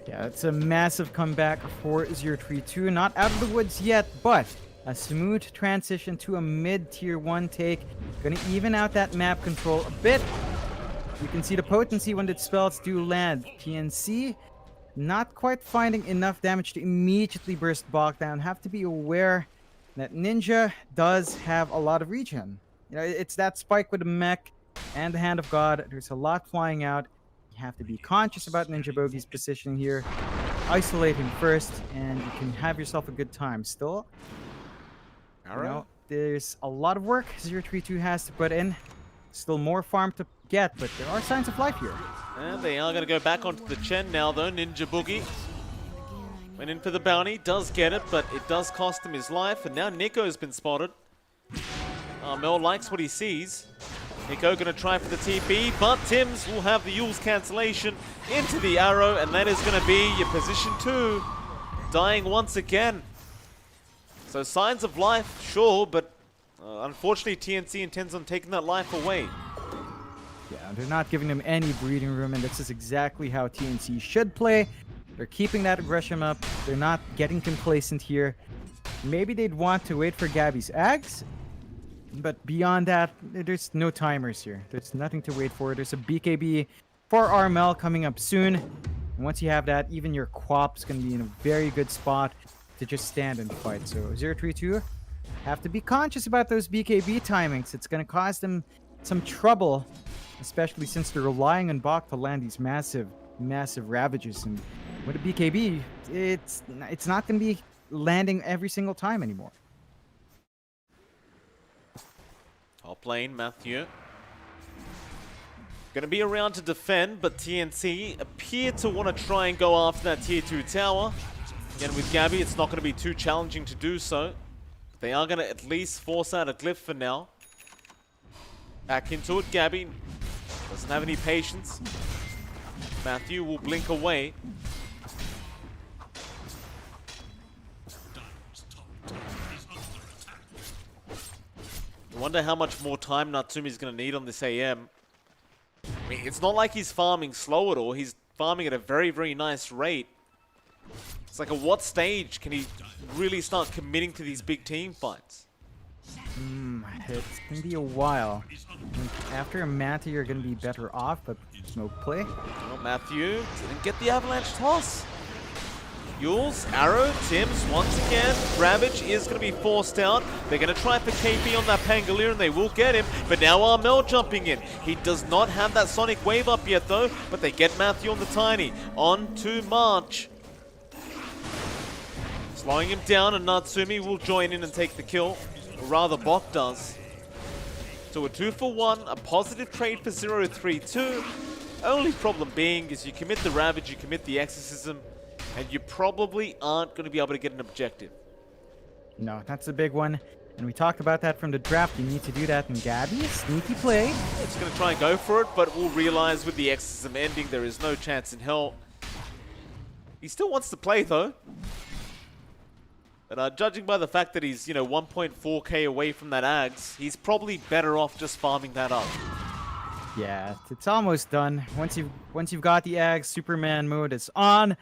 Yeah, it's a massive comeback for 032. Not out of the woods yet, but a smooth transition to a mid-tier 1 take. Gonna even out that map control a bit. You can see the potency when the spells do land. TNC not quite finding enough damage to immediately burst Bok down. Have to be aware that Ninja does have a lot of regen. You know, it's that spike with the mech and the Hand of God. There's a lot flying out. You have to be conscious about Ninja Bogey's position here. Isolate him first, and you can have yourself a good time. Still, you know, there's a lot of work 032 has to put in. Still more farm to get, but there are signs of life here. And they are going to go back onto the Chen now, though. Ninja Boogie went in for the bounty, does get it, but it does cost him his life. And now Nico's been spotted. Mel likes what he sees. Nico going to try for the TP, but Tims will have the Yule's cancellation into the arrow, and that is going to be your position 2, dying once again. So signs of life, sure, but unfortunately TNC intends on taking that life away. Yeah, they're not giving them any breathing room, and this is exactly how TNC should play. They're keeping that aggression up. They're not getting complacent here. Maybe they'd want to wait for Gabby's Ags, but beyond that, there's no timers here. There's nothing to wait for. There's a BKB for Armel coming up soon. And once you have that, even your Quap's going to be in a very good spot to just stand and fight. So 032 have to be conscious about those BKB timings. It's going to cause them some trouble, especially since they're relying on Bach to land these massive ravages. And with a BKB, it's not going to be landing every single time anymore. Top lane, Matthew. Gonna be around to defend, but TNC appear to want to try and go after that tier 2 tower. Again, with Gabby, it's not going to be too challenging to do so. They are going to at least force out a glyph for now. Back into it, Gabby. Doesn't have any patience. Matthew will blink away. I wonder how much more time Natsumi's going to need on this AM. I mean, it's not like he's farming slow at all. He's farming at a very, very nice rate. It's like, at what stage can he really start committing to these big team fights? It's going to be a while. After a Manta, you're going to be better off, but no play. Well, Matthew didn't get the avalanche toss. Yules, Arrow, Tims, once again, Ravage is going to be forced out. They're going to try for KP on that Pangolier, and they will get him. But now Armel jumping in. He does not have that Sonic Wave up yet, though. But they get Matthew on the Tiny. On to March. Slowing him down, and Natsumi will join in and take the kill. Or rather, Bok does. So a 2-for-1, a positive trade for 032. Only problem being is you commit the Ravage, you commit the Exorcism, and you probably aren't going to be able to get an objective. No, that's a big one. And we talked about that from the draft. You need to do that in Gabby. Sneaky play. It's going to try and go for it, but we'll realize with the Exorcism ending, there is no chance in hell. He still wants to play, though. But judging by the fact that he's, 1.4k away from that Ags, he's probably better off just farming that up. Yeah, it's almost done. Once you've got the Ags, Superman mode is on.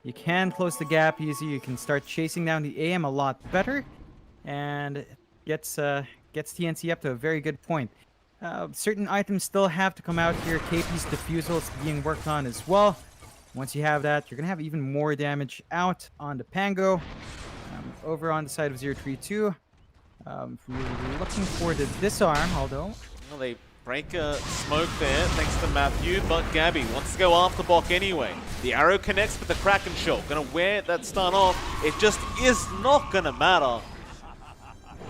You can close the gap easy. You can start chasing down the AM a lot better, and it gets TNC up to a very good point. Certain items still have to come out here. KP's Diffusal is being worked on as well. Once you have that, you're gonna have even more damage out on the Pango. Over on the side of 032, we're looking for the disarm, although... Well, they break a smoke there, thanks to Matthew, but Gabby wants to go after Bok anyway. The arrow connects with the Kraken Shell. Gonna wear that stun off. It just is not gonna matter.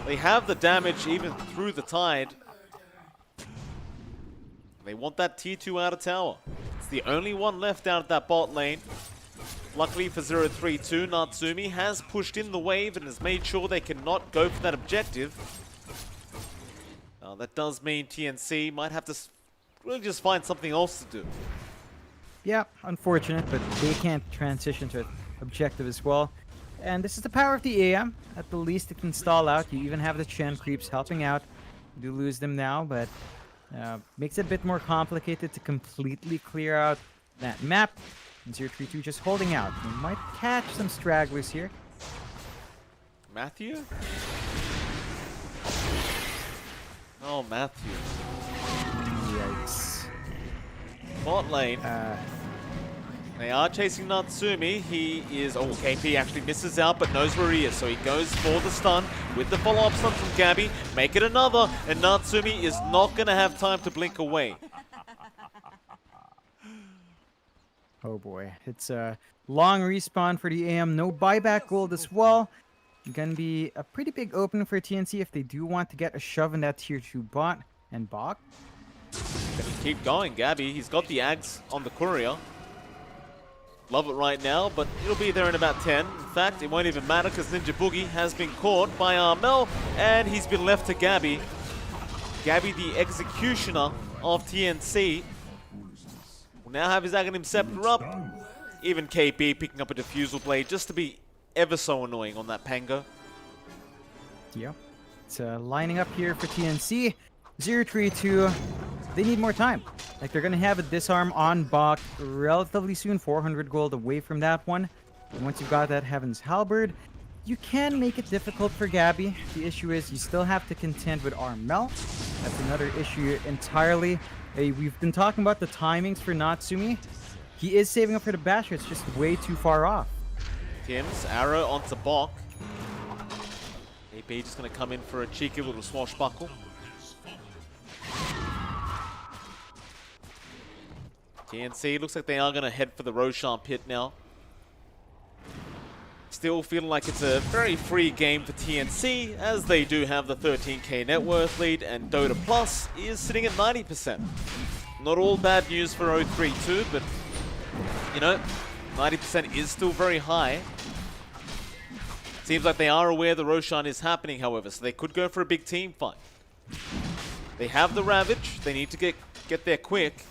They have the damage even through the tide. They want that tier 2 outer tower. It's the only one left out of that bot lane. Luckily for 032, Natsumi has pushed in the wave and has made sure they cannot go for that objective. That does mean TNC might have to really just find something else to do. Yeah, unfortunate, but they can't transition to objective as well. And this is the power of the AM. At the least it can stall out. You even have the Chen creeps helping out. You do lose them now, but makes it a bit more complicated to completely clear out that map. And 032 just holding out. We might catch some stragglers here. Matthew? Oh, Matthew. Yikes. Bot lane. They are chasing Natsumi. He is... Oh, KP actually misses out, but knows where he is. So he goes for the stun with the follow-up stun from Gabby. Make it another, and Natsumi is not going to have time to blink away. Oh boy, it's a long respawn for the AM. No buyback gold as well. Gonna be a pretty big opening for TNC if they do want to get a shove in that tier 2 bot and Bok. Gonna keep going, Gabby. He's got the Ags on the courier. Love it right now, but it'll be there in about 10. In fact, it won't even matter because Ninja Boogie has been caught by Armel, and he's been left to Gabby. Gabby, the executioner of TNC. Now have his Aghanim Scepter up. Even KP picking up a Diffusal Blade just to be ever so annoying on that Pango. Yeah. It's lining up here for TNC. 032. They need more time. Like, they're going to have a disarm on Bok relatively soon. 400 gold away from that one. And once you've got that Heaven's Halberd, you can make it difficult for Gabby. The issue is you still have to contend with Armel. That's another issue entirely. Hey, we've been talking about the timings for Natsumi. he is saving up for the basher. It's just way too far off. Tim's arrow onto Bok. AB just going to come in for a cheeky little swashbuckle. TNC looks like they are going to head for the Roshan pit now. Still feeling like it's a very free game for TNC, as they do have the 13k net worth lead, and Dota Plus is sitting at 90%. Not all bad news for 032, but, you know, 90% is still very high. Seems like they are aware the Roshan is happening, however, so they could go for a big team fight. They have the Ravage, they need to get there quick.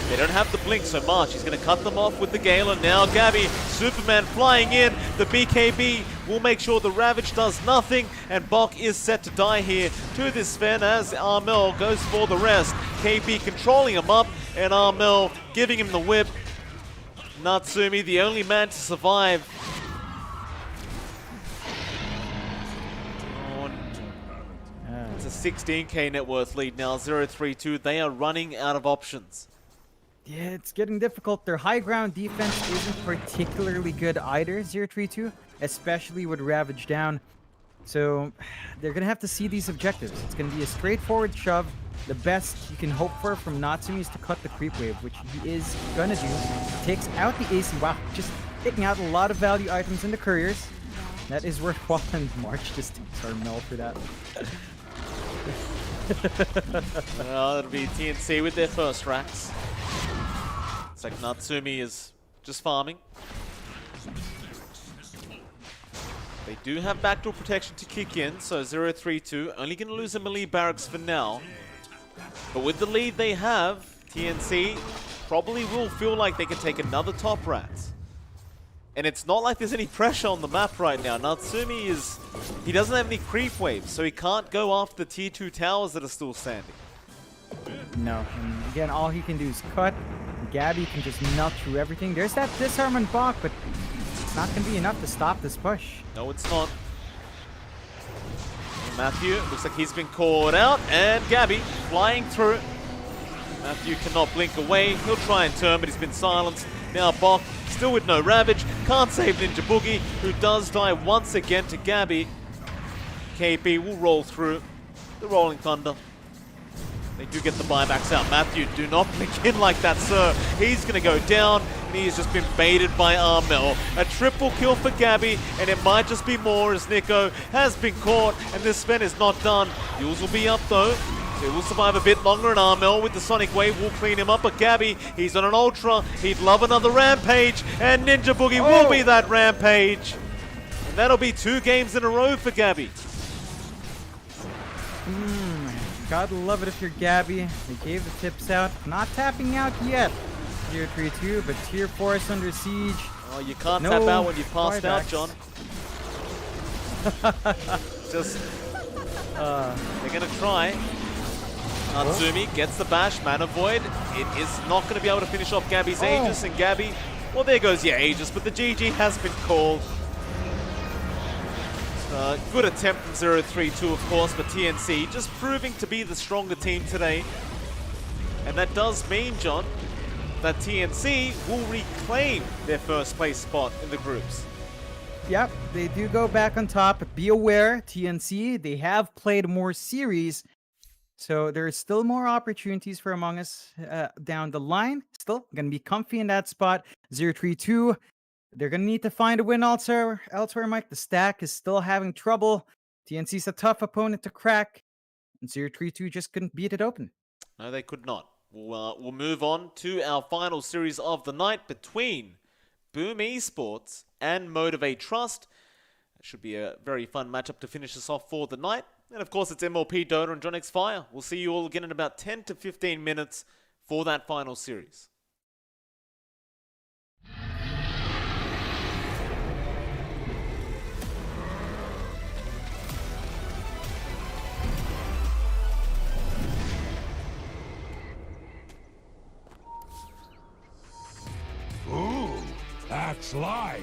They don't have the blink so much. He's going to cut them off with the Gale, and now Gabby, Superman flying in. The BKB will make sure the Ravage does nothing, and Bok is set to die here to this Sven as Armel goes for the rest. KB controlling him up, and Armel giving him the whip. Natsumi, the only man to survive. It's a 16k net worth lead now, 0-3-2. They are running out of options. Yeah, it's getting difficult. Their high ground defense isn't particularly good either, 0-3-2, especially with Ravage down. So they're going to have to see these objectives. It's going to be a straightforward shove. The best you can hope for from Natsumi is to cut the creep wave, which he is going to do. Takes out the AC. Wow, just taking out a lot of value items in the couriers. That is worthwhile, and March just takes our Mel for that. Well, it'll be TNC with their first racks. It's like Natsumi is just farming. They do have backdoor protection to kick in, so 0-3-2. Only going to lose a melee barracks for now. But with the lead they have, TNC probably will feel like they can take another top rats. And it's not like there's any pressure on the map right now. Natsumi he doesn't have any creep waves, so he can't go after the tier 2 towers that are still standing. No, and again, all he can do is cut. Gabby can just melt through everything. There's that disarm on Bok, but it's not going to be enough to stop this push. No, it's not. Matthew, looks like he's been caught out, and Gabby flying through. Matthew cannot blink away. He'll try and turn, but he's been silenced. Now Bok, still with no Ravage, can't save Ninja Boogie, who does die once again to Gabby. KB will roll through the Rolling Thunder. They do get the buybacks out. Matthew, do not blink in like that, sir. He's going to go down, and he has just been baited by Armel. A triple kill for Gabby, and it might just be more as Nico has been caught, and this Sven is not done. Yules will be up, though. He will survive a bit longer, and Armel with the Sonic Wave will clean him up. But Gabby, he's on an Ultra. He'd love another Rampage, and Ninja Boogie will be that Rampage. And that'll be 2 games in a row for Gabby. Gotta love it if you're Gabby. They gave the tips out. Not tapping out yet. Tier 3-2, but Tier 4 is under siege. Oh, you can't tap out when you've passed out, John. Just, they're going to try. Natsumi gets the bash, Mana Void. It is not going to be able to finish off Gabby's Aegis, and Gabby, well, there goes your Aegis, but the GG has been called. Good attempt from 0-3-2, of course, but TNC just proving to be the stronger team today. And that does mean, John, that TNC will reclaim their first place spot in the groups. Yep, they do go back on top, but be aware, TNC, they have played more series, so there's still more opportunities for Among Us down the line. Still going to be comfy in that spot. 0-3-2. They're going to need to find a win elsewhere, Mike. The stack is still having trouble. TNC's a tough opponent to crack. And 0-3-2 just couldn't beat it open. No, they could not. We'll move on to our final series of the night between Boom Esports and Motivate Trust. It should be a very fun matchup to finish us off for the night. And of course, it's MLP Dota and John X Fire. We'll see you all again in about 10 to 15 minutes for that final series. Ooh, that's life.